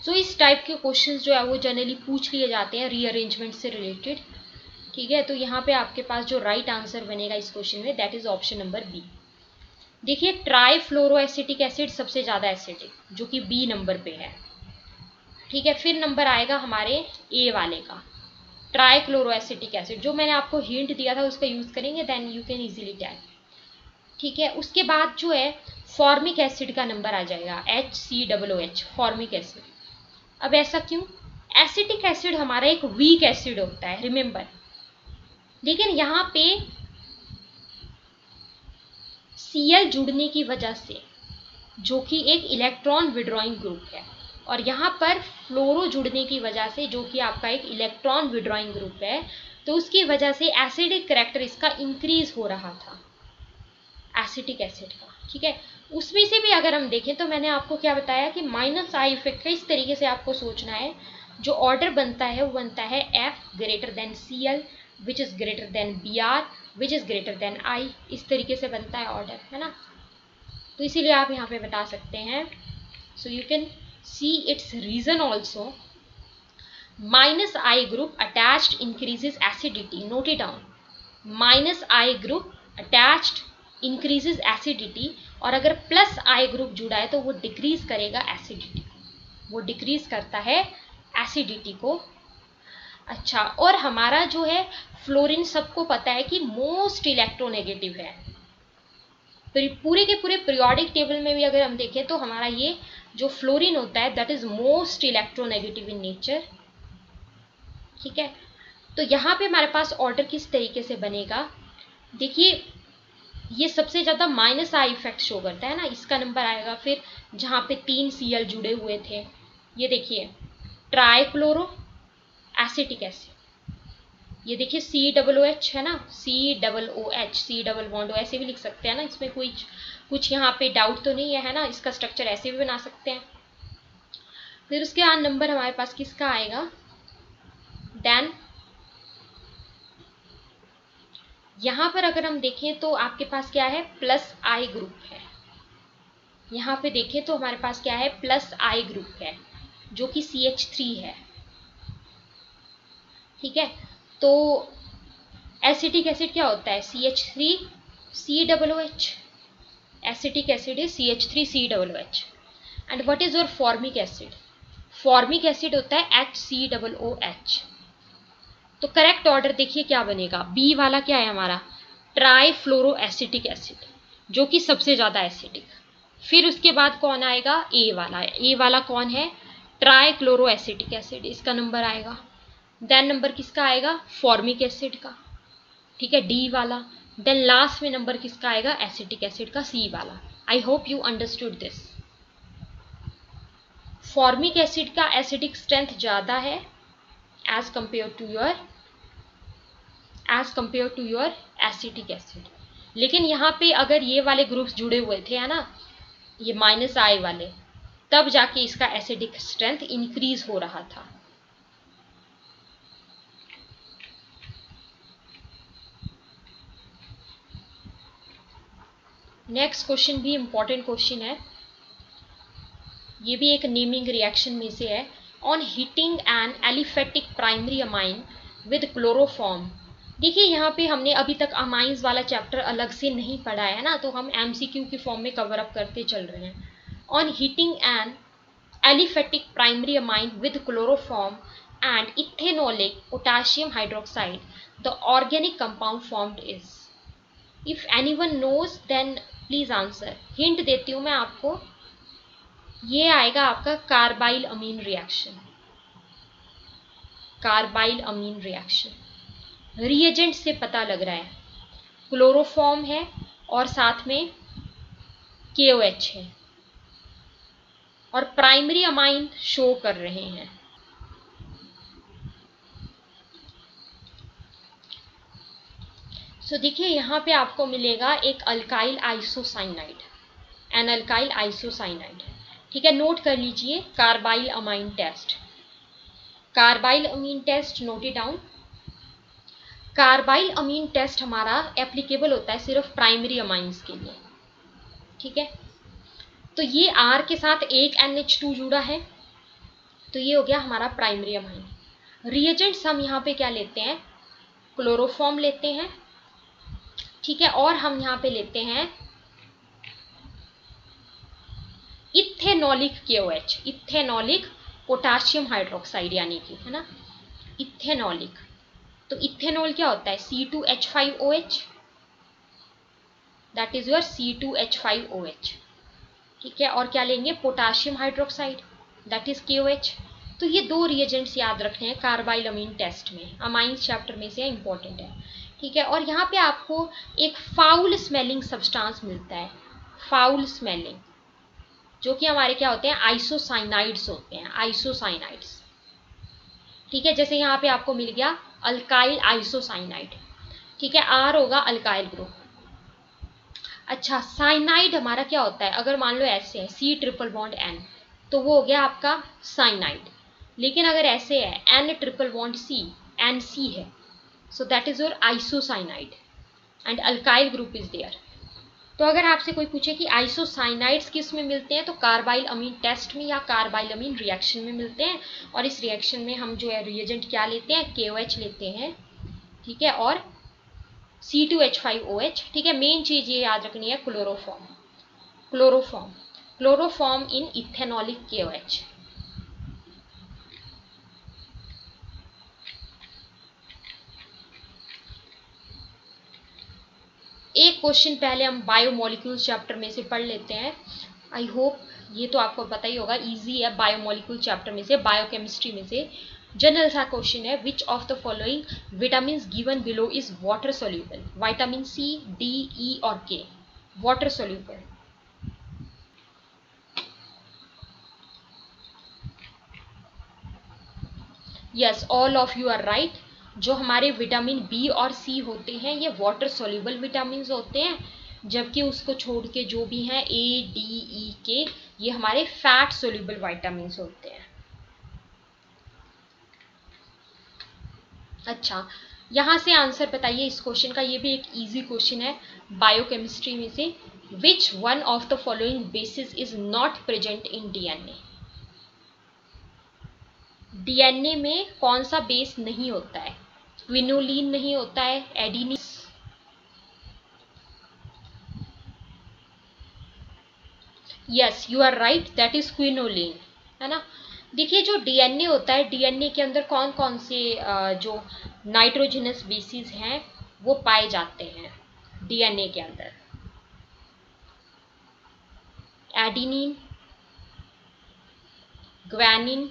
सो इस टाइप के क्वेश्चंस जो है वो जनरली पूछ लिए जाते हैं रीअरेंजमेंट से रिलेटेड। ठीक है, तो यहाँ पे आपके पास जो राइट आंसर बनेगा इस क्वेश्चन में, that is option number B. देखिए ट्राइफ्लोरोएसिटिक एसिड सबसे ज्यादा एसिडिक, जो कि बी नंबर पे है। ठीक है, फिर नंबर आएगा हमारे ए वाले का, ट्राइक्लोरोएसिटिक एसिड। जो मैंने आपको हिंट दिया था उसका यूज करेंगे, then you can easily tell. ठीक है, उसके बाद जो है फॉर्मिक एसिड का नंबर आ जाएगा HCOOH, फॉर्मिक एसिड। अब ऐसा क्यों, एसिटिक एसिड हमारा एक वीक एसिड होता है, रिमेंबर। लेकिन यहाँ पे Cl जुड़ने की वजह से, जो कि एक इलेक्ट्रॉन विड्रॉइंग ग्रुप है, और यहाँ पर फ्लोरो जुड़ने की वजह से, जो कि आपका एक इलेक्ट्रॉन विड्रॉइंग ग्रुप है, तो उसकी वजह से एसिडिक कैरेक्टर इसका इंक्रीज हो रहा था, एसिटिक एसिड का। ठीक है, उसमें से भी अगर हम देखें तो मैंने आपको क्या बताया कि माइनस आई इफेक्ट का इस तरीके से आपको सोचना है। जो ऑर्डर बनता है वो बनता है F greater than Cl which is greater then Br which is greater then I। इस तरीके से बनता है ऑर्डर, है ना। तो इसीलिए आप यहाँ पे बता सकते हैं, so you can see its reason also. Minus I group attached increases acidity, note it down. Minus I group attached increases acidity, और अगर प्लस आई ग्रुप जुड़ा है तो वो डिक्रीज करेगा एसिडिटी, वो डिक्रीज करता है एसिडिटी को। अच्छा, और हमारा जो है फ्लोरीन सबको पता है कि मोस्ट इलेक्ट्रोनेगेटिव है। पूरे के पूरे पीरियोडिक टेबल में भी अगर हम देखें तो हमारा ये जो फ्लोरीन होता है that is most electronegative in nature. ठीक है, तो यहाँ पे हमारे पास ऑर्डर किस तरीके से बनेगा, देखिए ये सबसे ज्यादा माइनस आई इफेक्ट शो करता है ना, इसका नंबर आएगा। फिर जहाँ पे 3 Cl जुड़े हुए थे, ये देखिए ट्राइक्लोरो एसिटिक एसिड, ये देखिए COOH है ना, COOH, C डबल बॉन्ड ऐसे भी लिख सकते हैं ना, इसमें कोई कुछ यहाँ पे डाउट तो नहीं है ना, इसका स्ट्रक्चर ऐसे भी बना सकते हैं। फिर उसके बाद नंबर हमारे पास किसका आएगा, देन यहाँ पर अगर हम देखें तो आपके पास क्या है, प्लस आई ग्रुप है। यहाँ पे देखें तो हमारे पास क्या है, प्लस आई ग्रुप है, जो कि CH3 है। ठीक है, तो एसिटिक एसिड क्या होता है, CH3COOH, एसिटिक एसिड है CH3COOH। And what is your formic acid, formic acid होता है HCOOH। तो करेक्ट ऑर्डर देखिए क्या बनेगा, बी वाला क्या है हमारा, ट्राइफ्लोरोएसिटिक एसिड, जो कि सबसे ज्यादा एसिडिक। फिर उसके बाद कौन आएगा, ए वाला। ए वाला कौन है, ट्राइक्लोरोएसिटिक एसिड, इसका नंबर आएगा। देन नंबर किसका आएगा, फॉर्मिक एसिड का। ठीक है, डी वाला। देन लास्ट में नंबर किसका आएगा, एसिटिक एसिड का, सी वाला। आई hope you understood this. Formic acid का एसिडिक स्ट्रेंथ ज्यादा है as compared to your acetic acid. लेकिन यहाँ पे अगर ये वाले ग्रुप्स जुड़े हुए थे, है ना, ये माइनस आई वाले, तब जाके इसका एसिडिक स्ट्रेंथ इंक्रीज हो रहा था। नेक्स्ट क्वेश्चन भी इंपॉर्टेंट क्वेश्चन है, ये भी एक नेमिंग रिएक्शन में से है। On heating an aliphatic primary amine with chloroform. देखिए यहाँ पे हमने अभी तक अमाइंस वाला चैप्टर अलग से नहीं पढ़ा है ना, तो हम MCQ की फॉर्म में कवर अप करते चल रहे हैं। On heating an aliphatic primary amine with chloroform and ethanolic potassium hydroxide, the organic compound formed is. If anyone knows then please answer. Hint देती हूँ मैं आपको, ये आएगा आपका carbylamine reaction. Carbylamine reaction reagent से पता लग रहा है, क्लोरोफॉर्म है और साथ में KOH है और प्राइमरी अमाइन शो कर रहे हैं। सो देखिए यहाँ पे आपको मिलेगा एक alkyl isocyanide, an alkyl isocyanide. ठीक है, नोट कर लीजिए carbylamine test. Carbylamine test note it down. Carbylamine test हमारा एप्लीकेबल होता है सिर्फ प्राइमरी अमाइंस के लिए। ठीक है, तो ये R के साथ एक NH2 जुड़ा है, तो ये हो गया हमारा प्राइमरी अमाइन। रिएजेंट्स हम यहाँ पे क्या लेते हैं, क्लोरोफॉर्म लेते हैं। ठीक है, और हम यहाँ पे लेते हैं ethanolic KOH, ethanolic potassium hydroxide यानी कि, है ना, इथेनॉलिक। तो इथेनॉल क्या होता है, C2H5OH, that is your C2H5OH। ठीक है, और क्या लेंगे, potassium hydroxide, that is KOH। तो ये दो रिएजेंट्स याद रखने हैं कार्बाइल अमीन टेस्ट में, अमाइंस चैप्टर में से इंपॉर्टेंट है। ठीक है, और यहाँ पे आपको एक फाउल स्मेलिंग सब्सटेंस मिलता है, फाउल स्मेलिंग, जो कि हमारे क्या होते हैं, आइसोसाइनाइड्स होते हैं, आइसोसाइनाइड्स। ठीक है, जैसे यहाँ पे आपको मिल गया अल्काइल आइसोसाइनाइड। ठीक है, R होगा अल्काइल ग्रुप। अच्छा, साइनाइड हमारा क्या होता है, अगर मान लो ऐसे है C ट्रिपल बॉन्ड N, तो वो हो गया आपका साइनाइड। लेकिन अगर ऐसे है N triple bond C, NC है, so that is your isocyanide and alkyl group is there. तो अगर आपसे कोई पूछे कि आइसोसाइनाइड्स किस में मिलते हैं, तो कार्बाइल अमीन टेस्ट में या कार्बाइल अमीन रिएक्शन में मिलते हैं। और इस रिएक्शन में हम जो है रिएजेंट क्या लेते हैं, KOH लेते हैं। ठीक है, और C2H5OH। ठीक है, मेन चीज ये याद रखनी है, क्लोरोफॉर्म, क्लोरोफॉर्म, क्लोरोफॉर्म इन इथेनॉलिक KOH। एक क्वेश्चन पहले हम बायोमोलिक्यूल्स चैप्टर में से पढ़ लेते हैं। आई होप ये तो आपको पता ही होगा, इजी है। बायोमोलिक्यूल चैप्टर में से, बायोकेमिस्ट्री में से जनरल सा क्वेश्चन है, which of the following vitamin given below is water soluble, vitamin C, D, E और K, water soluble. Yes, all of you are right. जो हमारे विटामिन B और C होते हैं ये वाटर सोल्यूबल विटामिन होते हैं, जबकि उसको छोड़ के जो भी हैं A, D, E, K, ये हमारे फैट सोल्यूबल विटामिन होते हैं। अच्छा, यहाँ से आंसर बताइए इस क्वेश्चन का, ये भी एक इजी क्वेश्चन है बायोकेमिस्ट्री में से। Which one of the following basis is not present in DNA? DNA में कौन सा बेस नहीं होता है? क्विनोलिन नहीं होता है, adenine, yes you are right, that is quinoline, है ना। देखिए जो DNA होता है, DNA के अंदर कौन कौन से जो नाइट्रोजनस बेसिस हैं वो पाए जाते हैं DNA के अंदर, एडिनिन, ग्वानिन,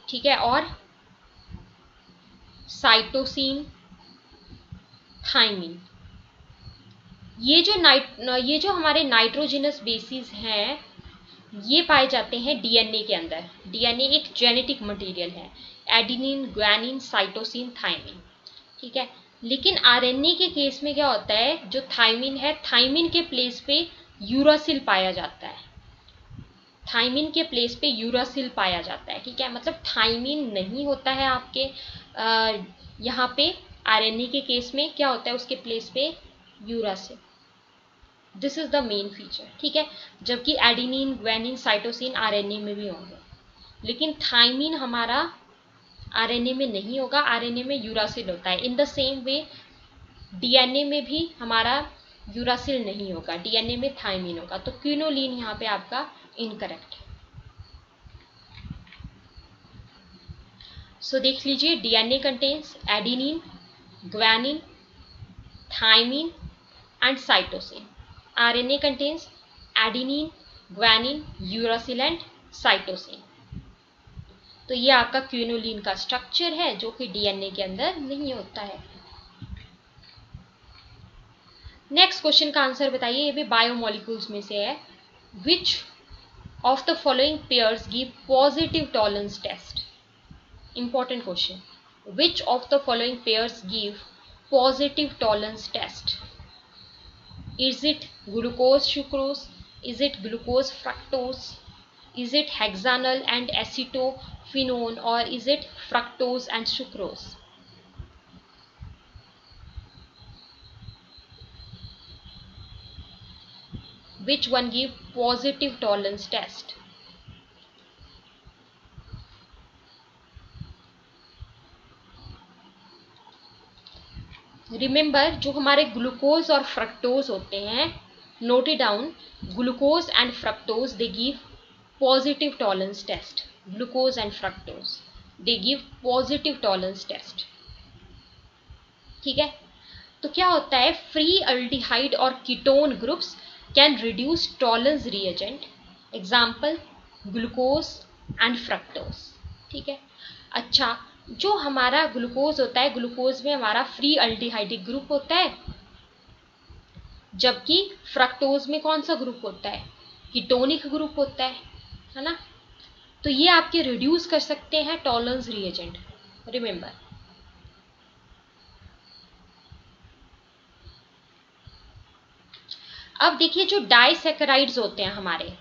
ठीक है, और साइटोसिन, थाइमिन। ये जो हमारे नाइट्रोजनस बेसिस हैं ये पाए जाते हैं DNA के अंदर। DNA एक जेनेटिक मटेरियल है, एडिनिन, ग्वानिन, साइटोसिन, थाइमिन। ठीक है, लेकिन RNA के केस में क्या होता है, जो थाइमिन है, थाइमिन के प्लेस पे यूरासिल पाया जाता है, थाइमिन के प्लेस पे यूरासिल पाया जाता है। ठीक है, मतलब थाइमिन नहीं होता है आपके यहाँ पे RNA के केस में, क्या होता है उसके प्लेस पे uracil. This is the main feature. ठीक है, जबकि एडिनिन, ग्वानिन, साइटोसिन RNA में भी होंगे, लेकिन थाइमिन हमारा RNA में नहीं होगा, RNA में यूरासिल होता है। In the same way DNA में भी हमारा यूरासिल नहीं होगा, DNA में थाइमिन होगा। तो क्विनोलिन यहाँ पे आपका इनकरेक्ट है। सो देख लीजिए, DNA contains adenine, guanine, thymine and cytosine. RNA contains adenine, guanine, uracil and cytosine। तो ये आपका क्विनोलिन का स्ट्रक्चर है जो कि DNA के अंदर नहीं होता है। नेक्स्ट क्वेश्चन का आंसर बताइए, ये भी बायोमोलिक्यूल्स में से है। Which of the following pairs give positive tolerance test? Important question. Which of the following pairs give positive tolerance test? Is it glucose sucrose? Is it glucose fructose? Is it hexanol and acetophenone, or is it fructose and sucrose? Which one give positive tolerance test? रिमेंबर, जो हमारे glucose और fructose होते हैं, note it down, glucose and fructose they give positive tolerance test. Glucose and fructose they give positive tolerance test. ठीक है, तो क्या होता है, फ्री अल्डिहाइड और ketone groups can reduce tolerance reagent, example glucose and fructose. ठीक है, अच्छा, जो हमारा ग्लूकोज होता है, ग्लूकोज में हमारा फ्री अल्डिहाइडिक ग्रुप होता है, जबकि फ्रक्टोज में कौन सा ग्रुप होता है, कीटोनिक ग्रुप होता है ना। तो ये आपके रिड्यूस कर सकते हैं टॉलरेंस रिएजेंट, रिमेंबर। अब देखिए, जो डाइसैकेराइड्स होते हैं हमारे,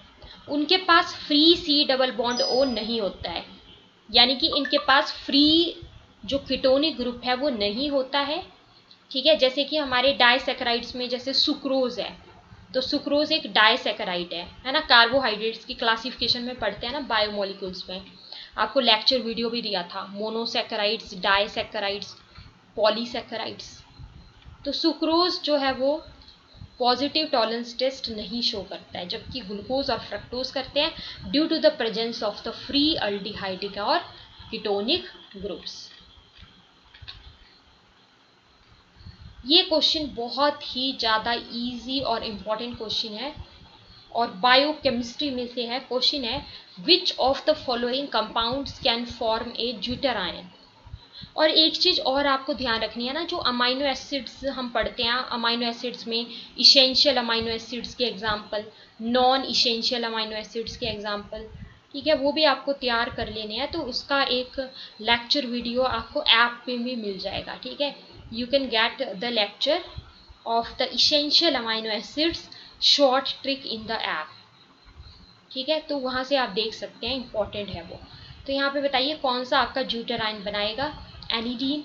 उनके पास free C double bond O नहीं होता है, यानी कि इनके पास फ्री जो कीटोनिक ग्रुप है वो नहीं होता है। ठीक है, जैसे कि हमारे डाइसैकेराइड्स में जैसे सुक्रोज है, तो सुक्रोज एक डाइसैकेराइड है ना। कार्बोहाइड्रेट्स की क्लासिफिकेशन में पढ़ते हैं ना बायोमोलिक्यूल्स में, आपको लेक्चर वीडियो भी दिया था, मोनोसैकेराइड्स, डाइसैकेराइड्स, पॉलीसैकेराइड्स। तो सुक्रोज जो है वो पॉजिटिव टॉलरेंस टेस्ट नहीं शो करता है, जबकि ग्लूकोज और फ्रक्टोज करते हैं, due to the presence of the free aldehydic और कीटोनिक ग्रुप्स। ये क्वेश्चन बहुत ही ज़्यादा इजी और इम्पॉर्टेंट क्वेश्चन है, और बायोकेमिस्ट्री में से है। क्वेश्चन है, which of the following compounds can form a zwitterion? और एक चीज़ और आपको ध्यान रखनी है ना, जो अमाइनो एसिड्स हम पढ़ते हैं, अमाइनो एसिड्स में इसेंशियल अमाइनो एसिड्स के example, non essential amino acids के एग्जाम्पल, ठीक है, वो भी आपको तैयार कर लेने हैं। तो उसका एक लेक्चर वीडियो आपको ऐप पे भी मिल जाएगा। ठीक है, you can get the lecture of the essential amino acids short trick in the app. ठीक है, तो वहाँ से आप देख सकते हैं, इंपॉर्टेंट है वो। तो यहाँ पे बताइए कौन सा आपका ज्यूटराइन बनाएगा, एनिडीन,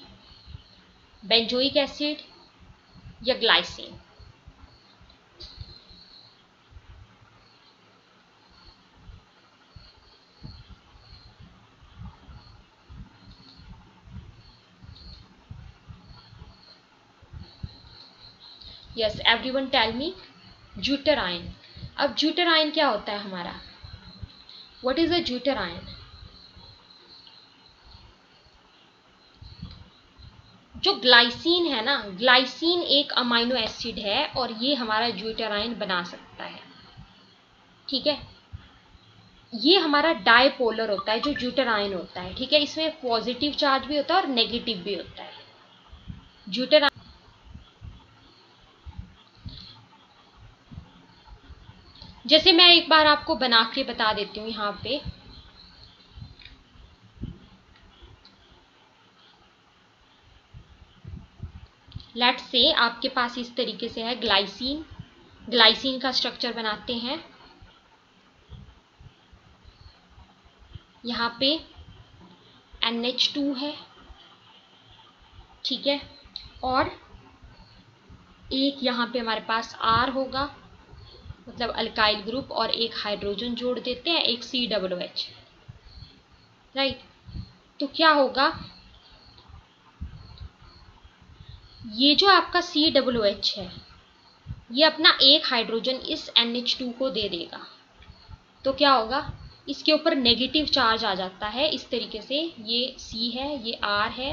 बेंजोइक एसिड या glycine? Yes, everyone tell me, zwitterion. अब ज्यूटराइन क्या होता है हमारा, व्हाट इज अ ज्यूटराइन? जो ग्लाइसिन है ना, ग्लाइसिन एक अमाइनो एसिड है और ये हमारा ज्यूटराइन बना सकता है। ठीक है, ये हमारा डायपोलर होता है जो ज्यूटराइन होता है। ठीक है, इसमें पॉजिटिव चार्ज भी होता है और नेगेटिव भी होता है। ज्यूटराइन, जैसे मैं एक बार आपको बना के बता देती हूँ यहाँ पे, लेट्स से आपके पास इस तरीके से है ग्लाइसिन, ग्लाइसिन का स्ट्रक्चर बनाते हैं। यहाँ पे NH2 है, ठीक है, और एक यहाँ पे हमारे पास R होगा, मतलब अल्काइल ग्रुप, और एक हाइड्रोजन जोड़ देते हैं, एक COOH, राइट। तो क्या होगा, ये जो आपका COOH है, ये अपना एक हाइड्रोजन इस NH2 को दे देगा। तो क्या होगा, इसके ऊपर नेगेटिव चार्ज आ जाता है इस तरीके से, ये C है, ये R है,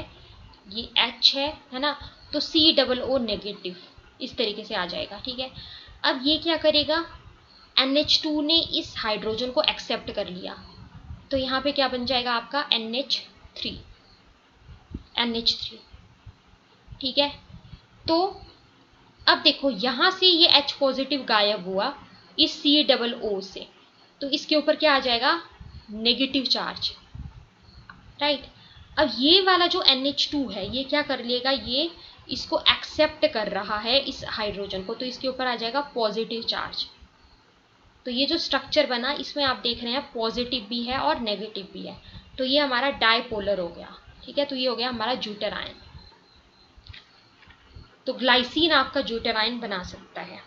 ये H है ना, तो COO नेगेटिव इस तरीके से आ जाएगा। ठीक है, अब ये क्या करेगा, NH2 ने इस हाइड्रोजन को एक्सेप्ट कर लिया, तो यहाँ पे क्या बन जाएगा आपका NH3। ठीक है, तो अब देखो यहां से ये H पॉजिटिव गायब हुआ इस COO से, तो इसके ऊपर क्या आ जाएगा, नेगेटिव चार्ज, राइट। अब ये वाला जो NH2 है ये क्या कर लेगा, ये इसको एक्सेप्ट कर रहा है इस हाइड्रोजन को, तो इसके ऊपर आ जाएगा पॉजिटिव चार्ज। तो ये जो स्ट्रक्चर बना इसमें आप देख रहे हैं पॉजिटिव भी है और नेगेटिव भी है, तो ये हमारा डाइपोलर हो गया, ठीक है। तो ये हो गया हमारा ज्यूटेरायन। तो ग्लाइसिन आपका ज्यूटेरायन बना सकता है।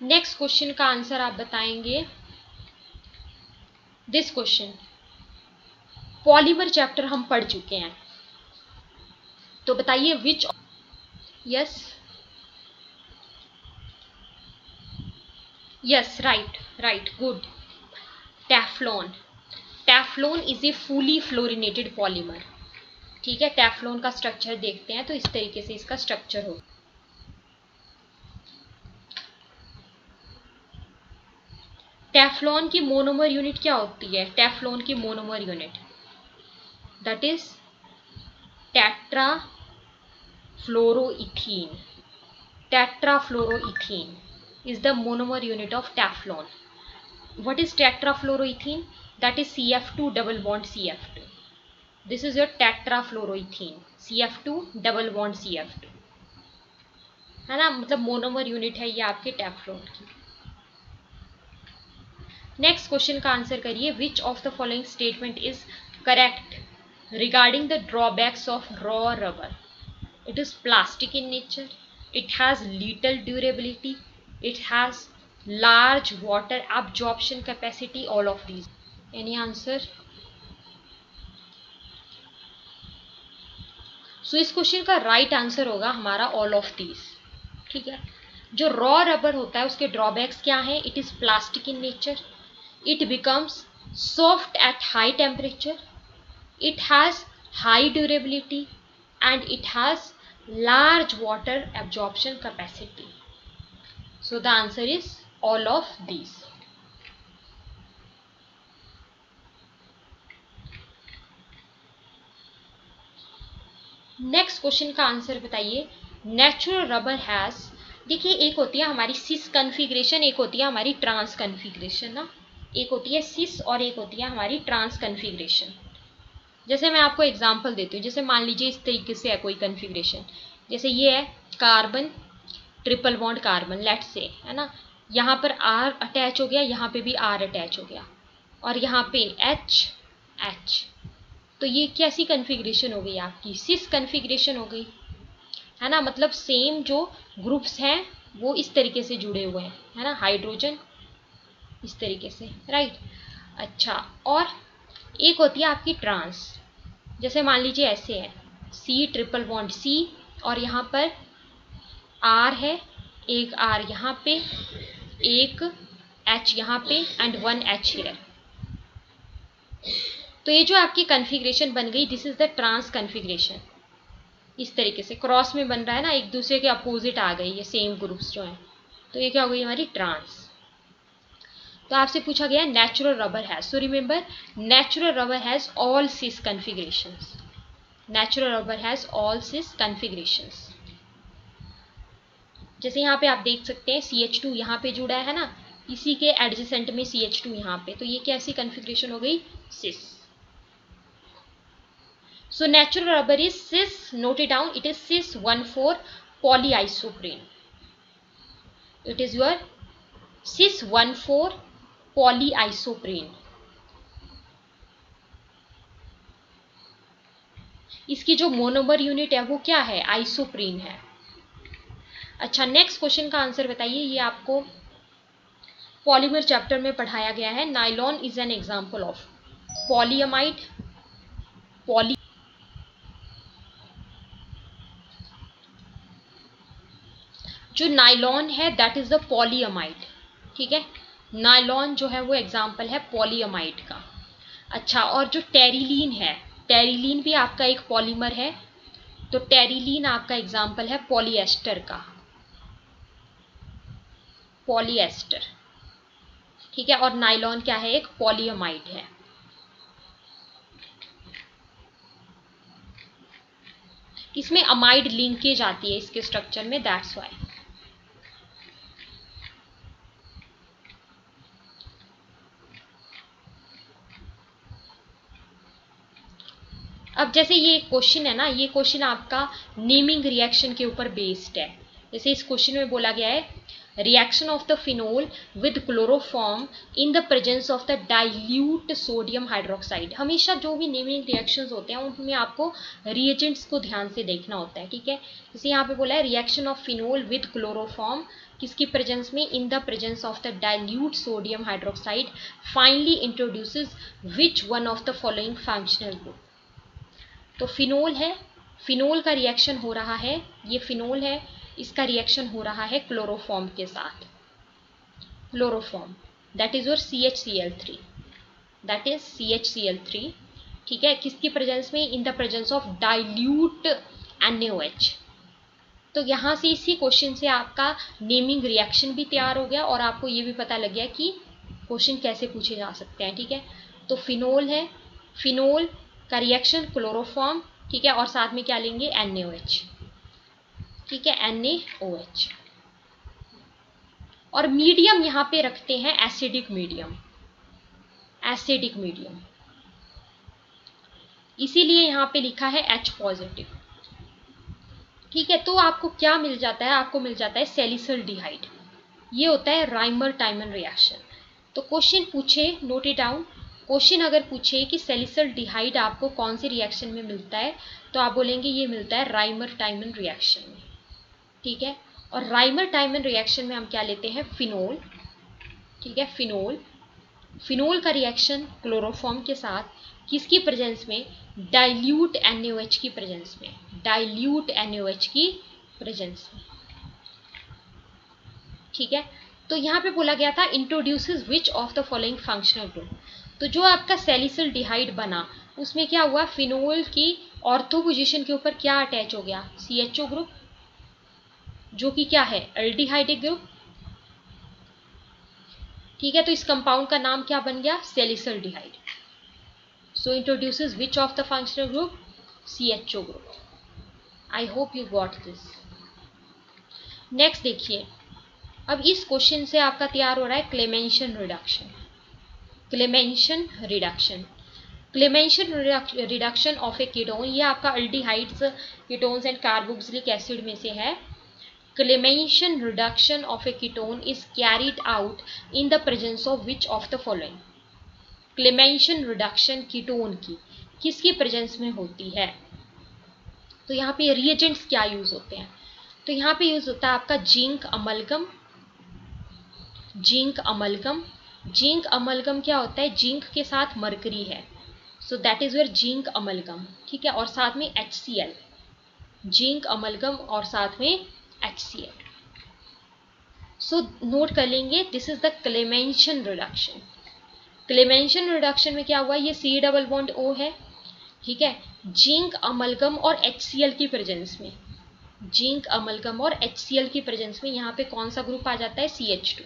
नेक्स्ट क्वेश्चन का आंसर आप बताएंगे। दिस क्वेश्चन, पॉलीमर चैप्टर हम पढ़ चुके हैं, तो बताइए which, yes yes, right right, good, Teflon. Teflon is a fully fluorinated polymer, ठीक है। टेफ्लॉन का स्ट्रक्चर देखते हैं, तो इस तरीके से इसका स्ट्रक्चर होगा। टेफ्लॉन की मोनोमर यूनिट क्या होती है, टेफ्लॉन की monomer unit that is tetrafluoroethene. Tetrafluoroethene is the monomer unit of Teflon. What is tetrafluoroethene? That is CF2 double bond CF2. This is your tetrafluoroethene, CF2 double bond CF2, है ना, मतलब monomer unit है ये आपके Teflon की। Next question का answer करिए, विच of the following statement is correct regarding the drawbacks of raw rubber. It is plastic in nature, it has little durability, it has large water absorption capacity, all of these. Any answer? So इस question का right answer होगा हमारा all of these, ठीक है। जो raw rubber होता है उसके ड्रॉबैक्स क्या हैं, it is plastic in nature, it becomes soft at high temperature, it has high durability, and it has large water absorption capacity. So the answer is all of these. Next question का answer बताइए, natural rubber has, देखिए एक होती है हमारी सिस configuration, एक होती है हमारी ट्रांस कन्फिग्रेशन ना, एक होती है सिस और एक होती है हमारी ट्रांस कन्फिग्रेशन। जैसे मैं आपको एग्जांपल देती हूँ, जैसे मान लीजिए इस तरीके से है कोई कन्फिग्रेशन, जैसे ये है carbon triple bond carbon, let's say, है ना, यहाँ पर R अटैच हो गया, यहाँ पे भी R अटैच हो गया, और यहाँ पे H H, तो ये कैसी कन्फिग्रेशन हो गई आपकी, सिस कन्फिग्रेशन हो गई, है ना, मतलब सेम जो ग्रुप्स हैं वो इस तरीके से जुड़े हुए हैं, है ना, हाइड्रोजन इस तरीके से, राइट। अच्छा, और एक होती है आपकी ट्रांस, जैसे मान लीजिए ऐसे है C ट्रिपल बॉन्ड C, और यहाँ पर R है, एक R यहाँ पे, एक H यहाँ पे, एंड वन H हियर। तो ये जो आपकी कन्फिग्रेशन बन गई, this is the trans configuration. इस तरीके से क्रॉस में बन रहा है ना, एक दूसरे के अपोजिट आ गई ये सेम ग्रुप्स जो हैं, तो ये क्या हो गई हमारी ट्रांस। तो आपसे पूछा गया natural rubber has, so remember natural rubber has all cis configurations, natural rubber has all cis configurations. जैसे यहाँ पे आप देख सकते हैं CH2 यहाँ पे जुड़ा है ना, इसी के एडजेसेंट में CH2 यहाँ पे, तो ये कैसी कन्फिग्रेशन हो गई, cis. So natural rubber is cis, note it down, it is cis 1,4 polyisoprene, it is your cis 1,4 polyisoprene। इसकी जो मोनोमर यूनिट है वो क्या है, आइसोप्रीन है। अच्छा, नेक्स्ट क्वेश्चन का आंसर बताइए, ये आपको पॉलीमर चैप्टर में पढ़ाया गया है, nylon is an example of polyamide, poly, जो नाइलॉन है दैट इज द पॉलीअमाइड, ठीक है, नाइलॉन जो है वो एग्जांपल है पॉलीअमाइड का। अच्छा, और जो टेरिलीन है, टेरिलीन भी आपका एक पॉलीमर है, तो टेरिलीन आपका एग्जांपल है पॉलीएस्टर का, पॉलीएस्टर, ठीक है, और नाइलॉन क्या है, एक पॉलीअमाइड है। इसमें अमाइड लिंकेज आती है इसके स्ट्रक्चर में, दैट्स वाई। अब जैसे ये क्वेश्चन है ना, ये क्वेश्चन आपका नेमिंग रिएक्शन के ऊपर बेस्ड है। जैसे इस क्वेश्चन में बोला गया है reaction of the phenol with chloroform in the presence of the dilute sodium hydroxide. हमेशा जो भी नेमिंग रिएक्शंस होते हैं उनमें आपको रिएजेंट्स को ध्यान से देखना होता है, ठीक है। जैसे यहाँ पे बोला है reaction of phenol with chloroform किसकी प्रेजेंस में, इन the presence of the dilute sodium hydroxide finally introduces which one of the following functional group. तो फिनोल है, फिनोल का रिएक्शन हो रहा है, ये फिनोल है, इसका रिएक्शन हो रहा है क्लोरोफॉर्म के साथ। Chloroform that is your CHCl3, that is CHCl3, ठीक है। किसकी प्रेजेंस में, इन the presence of dilute NaOH। तो यहां से इसी क्वेश्चन से आपका नेमिंग रिएक्शन भी तैयार हो गया और आपको ये भी पता लग गया कि क्वेश्चन कैसे पूछे जा सकते हैं, ठीक है। तो फिनोल है, फिनोल का रिएक्शन क्लोरोफॉर्म, ठीक है, और साथ में क्या लेंगे, NaOH, ठीक है, NaOH। और मीडियम यहां पे रखते हैं एसिडिक मीडियम, एसिडिक मीडियम, इसीलिए यहां पे लिखा है H पॉजिटिव, ठीक है। तो आपको क्या मिल जाता है, आपको मिल जाता है सैलिसल्डिहाइड। ये होता है राइमर टाइमन रिएक्शन। तो क्वेश्चन पूछे, नोट इट डाउन, क्वेश्चन अगर पूछे कि सैलिसल्डिहाइड आपको कौन से रिएक्शन में मिलता है, तो आप बोलेंगे ये मिलता है राइमर टाइमन रिएक्शन में, ठीक है। और राइमर टाइमन रिएक्शन में हम क्या लेते हैं, फिनोल, ठीक है, फिनोल, फिनोल का रिएक्शन क्लोरोफॉर्म के साथ किसकी प्रेजेंस में, डाइल्यूट NaOH की प्रेजेंस में, डाइल्यूट NaOH की प्रेजेंस में, ठीक है। तो यहां पे बोला गया था introduces which of the following functional group. तो जो आपका सैलिसल्डिहाइड बना उसमें क्या हुआ, फिनोल की ऑर्थो पोजीशन के ऊपर क्या अटैच हो गया, CHO ग्रुप, जो कि क्या है, एल्डिहाइडिक ग्रुप, ठीक है। तो इस कंपाउंड का नाम क्या बन गया, salicylaldehyde. So introduces which of the functional group, CHO group. I hope you got this. Next देखिए, अब इस क्वेश्चन से आपका तैयार हो रहा है Clemmensen reduction, Clemmensen reduction, Clemmensen reduction of a ketone. ये आपका aldehydes, ketones and carboxylic acid में से है। Clemmensen reduction of a ketone is carried out in the presence of which of the following. Clemmensen reduction ketone की किसकी presence में होती है। तो यहाँ पे रिएजेंट्स क्या यूज होते हैं, तो यहाँ पे यूज होता है आपका zinc amalgam, zinc amalgam, zinc amalgam क्या होता है, जिंक के साथ मरकरी है, so that is your zinc amalgam, ठीक है। और साथ में HCl, जिंक अमलगम और साथ में HCl। सो नोट कर लेंगे, this is the Clemmensen reduction. Clemmensen reduction में क्या हुआ, ये C डबल बॉन्ड O है, ठीक है, जिंक अमलगम और HCl की प्रेजेंस में, जिंक अमलगम और HCl की प्रेजेंस में यहाँ पे कौन सा ग्रुप आ जाता है, CH2।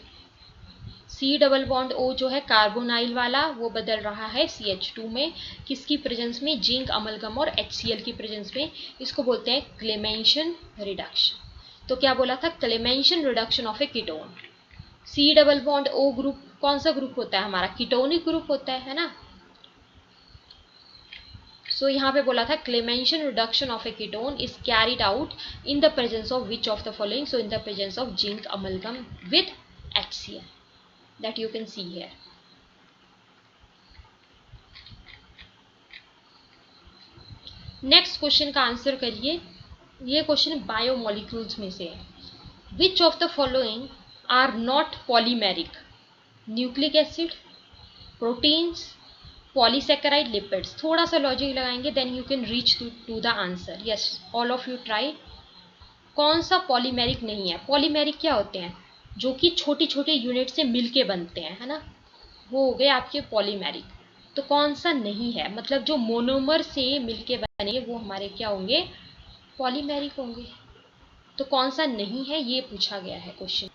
C double bond O जो है कार्बोनाइल वाला वो बदल रहा है CH2 में, किसकी प्रेजेंस में, जिंक अमलगम और HCl की प्रेजेंस में। इसको बोलते हैं क्लेमेंशन रिडक्शन। तो क्या बोला था, Clemmensen reduction of a ketone. C double bond O group कौन सा ग्रुप होता है हमारा, कीटोनिक ग्रुप होता है ना। सो यहाँ पे बोला था Clemmensen reduction of a ketone is carried out in the presence of which of the following, so in the presence of zinc amalgam with HCl, that you can see here. Next question का answer करिए, ये question biomolecules में से है। Which of the following are not polymeric, nucleic acid, proteins, polysaccharide, lipids. थोड़ा सा logic लगाएंगे then you can reach to the answer. Yes, all of you try. कौन सा पॉलीमेरिक नहीं है, पॉलीमेरिक क्या होते हैं, जो कि छोटी छोटी यूनिट से मिलके बनते हैं, है ना, वो हो गए आपके पॉलीमेरिक। तो कौन सा नहीं है, मतलब जो मोनोमर से मिलके बने वो हमारे क्या होंगे, पॉलीमेरिक होंगे। तो कौन सा नहीं है ये पूछा गया है क्वेश्चन।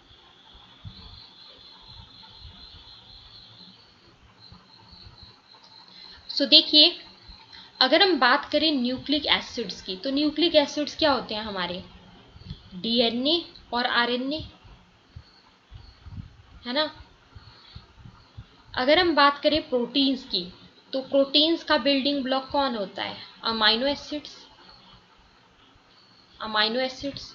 सो देखिए, अगर हम बात करें न्यूक्लिक एसिड्स की, तो न्यूक्लिक एसिड्स क्या होते हैं हमारे, डीएनए और आरएनए, है ना। अगर हम बात करें प्रोटीन्स की, तो प्रोटीन्स का बिल्डिंग ब्लॉक कौन होता है, अमाइनो एसिड्स, अमाइनो एसिड्स।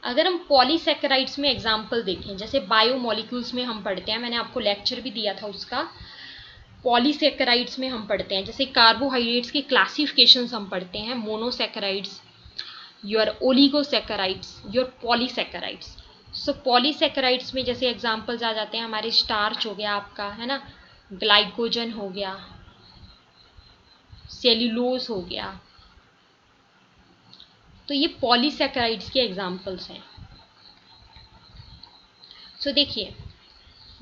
अगर हम पॉलीसेकेराइड्स में एग्जांपल देखें, जैसे बायोमोलिक्यूल्स में हम पढ़ते हैं, मैंने आपको लेक्चर भी दिया था उसका, पॉलीसेकेराइड्स में हम पढ़ते हैं, जैसे कार्बोहाइड्रेट्स के क्लासिफिकेशंस हम पढ़ते हैं, monosaccharides, your oligosaccharides, your polysaccharides. So polysaccharides में जैसे एग्जांपल्स आ जाते हैं हमारे, स्टार्च हो गया आपका, है ना, ग्लाइकोजन हो गया, सेल्यूलोज हो गया, तो ये पॉलीसेकेराइड्स के एग्जांपल्स हैं। सो देखिए,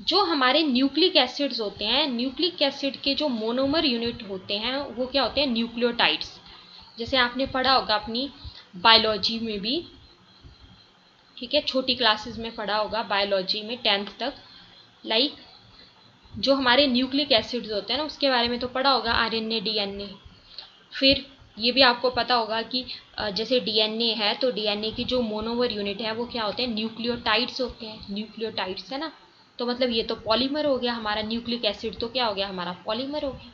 जो हमारे न्यूक्लिक एसिड्स होते हैं, न्यूक्लिक एसिड के जो मोनोमर यूनिट होते हैं वो क्या होते हैं, न्यूक्लियोटाइड्स। जैसे आपने पढ़ा होगा अपनी बायोलॉजी में भी, ठीक है, छोटी क्लासेस में पढ़ा होगा बायोलॉजी में 10th तक, लाइक जो हमारे न्यूक्लिक एसिड्स होते हैं ना उसके बारे में तो पढ़ा होगा, आरएनए, डीएनए। फिर ये भी आपको पता होगा कि जैसे डीएनए है तो डीएनए की जो मोनोमर यूनिट है वो क्या होते हैं, न्यूक्लियोटाइड्स होते हैं, न्यूक्लियोटाइड्स, है ना। तो मतलब ये तो पॉलीमर हो गया हमारा, न्यूक्लिक एसिड तो क्या हो गया हमारा, पॉलीमर हो गया,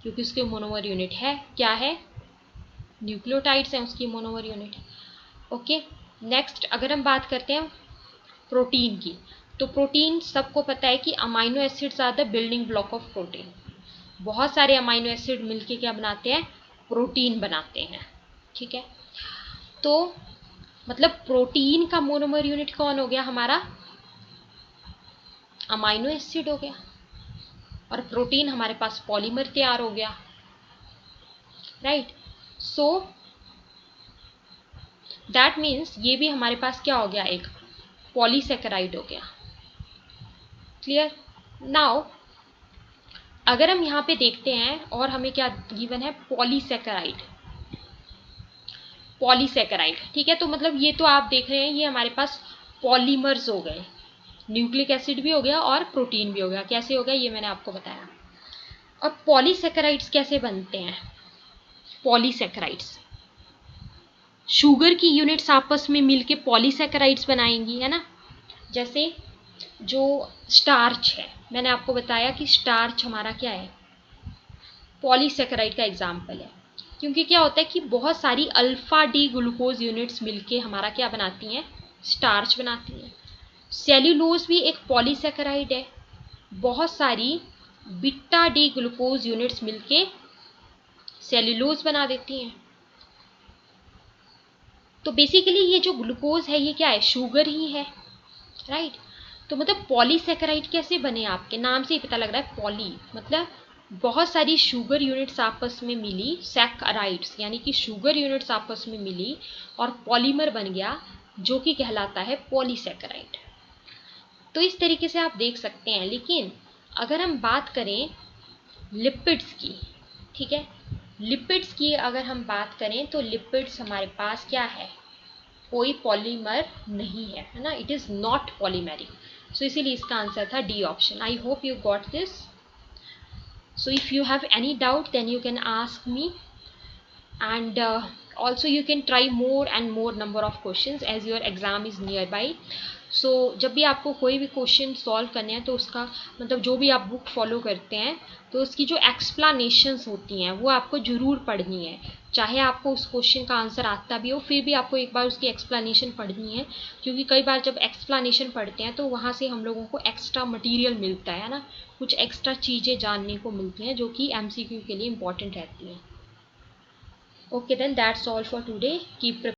क्योंकि उसके मोनोमर यूनिट है, क्या है, न्यूक्लियोटाइड्स है उसकी मोनोमर यूनिट। ओके, नेक्स्ट अगर हम बात करते हैं प्रोटीन की, तो प्रोटीन सबको पता है कि amino acids are the building block of protein. बहुत सारे अमाइनो एसिड मिलके क्या बनाते हैं, प्रोटीन बनाते हैं, ठीक है। तो मतलब प्रोटीन का मोनोमर यूनिट कौन हो गया हमारा, अमाइनो एसिड हो गया, और प्रोटीन हमारे पास पॉलीमर तैयार हो गया, राइट। सो दैट मीन्स ये भी हमारे पास क्या हो गया, एक पॉलीसेकेराइड हो गया, क्लियर। नाउ अगर हम यहाँ पे देखते हैं और हमें क्या गिवन है, पॉलीसेकेराइड, पॉलीसेकेराइड, ठीक है। तो मतलब ये तो आप देख रहे हैं ये हमारे पास पॉलीमर्स हो गए, न्यूक्लिक एसिड भी हो गया और प्रोटीन भी हो गया। कैसे हो गया ये मैंने आपको बताया। अब पॉलीसेकेराइड्स कैसे बनते हैं, पॉलीसेकेराइड्स शुगर की यूनिट्स आपस में मिलके पॉलीसेकेराइड्स बनाएंगी, है ना। जैसे जो स्टार्च है, मैंने आपको बताया कि स्टार्च हमारा क्या है, पॉलीसेकेराइड का एग्जाम्पल है, क्योंकि क्या होता है कि बहुत सारी अल्फा डी ग्लूकोज यूनिट्स मिलके हमारा क्या बनाती हैं, स्टार्च बनाती हैं। सेल्यूलोज भी एक पॉलीसेकेराइड है, बहुत सारी बीटा डी ग्लूकोज यूनिट्स मिलके सेल्यूलोज बना देती हैं। तो बेसिकली ये जो ग्लूकोज है ये क्या है, शुगर ही है, राइट। तो मतलब पॉलीसेकेराइड कैसे बने, आपके नाम से ही पता लग रहा है, पॉली मतलब बहुत सारी शुगर यूनिट्स आपस में मिली, सैकराइड्स यानी कि शुगर यूनिट्स आपस में मिली और पॉलीमर बन गया, जो कि कहलाता है पॉलीसेकेराइड। तो इस तरीके से आप देख सकते हैं। लेकिन अगर हम बात करें लिपिड्स की, ठीक है, लिपिड्स की अगर हम बात करें तो लिपिड्स हमारे पास क्या है, कोई पॉलीमर नहीं है, है ना, इट इज नॉट पॉलीमेरिक। सो इसीलिए इसका आंसर था D option. I hope you got this. So if you have any doubt then you can ask me, and also you can try more and more number of questions as your exam is nearby. So जब भी आपको कोई भी question solve करने हैं तो उसका मतलब जो भी आप बुक फॉलो करते हैं तो उसकी जो एक्सप्लेनेशंस होती हैं वो आपको ज़रूर पढ़नी है। चाहे आपको उस क्वेश्चन का आंसर आता भी हो फिर भी आपको एक बार उसकी एक्सप्लेनेशन पढ़नी है, क्योंकि कई बार जब एक्सप्लेनेशन पढ़ते हैं तो वहाँ से हम लोगों को एक्स्ट्रा मटेरियल मिलता है ना, कुछ एक्स्ट्रा चीज़ें जानने को मिलती हैं जो कि एमसीक्यू के लिए इम्पॉर्टेंट रहती हैं। Okay then that's all for today, keep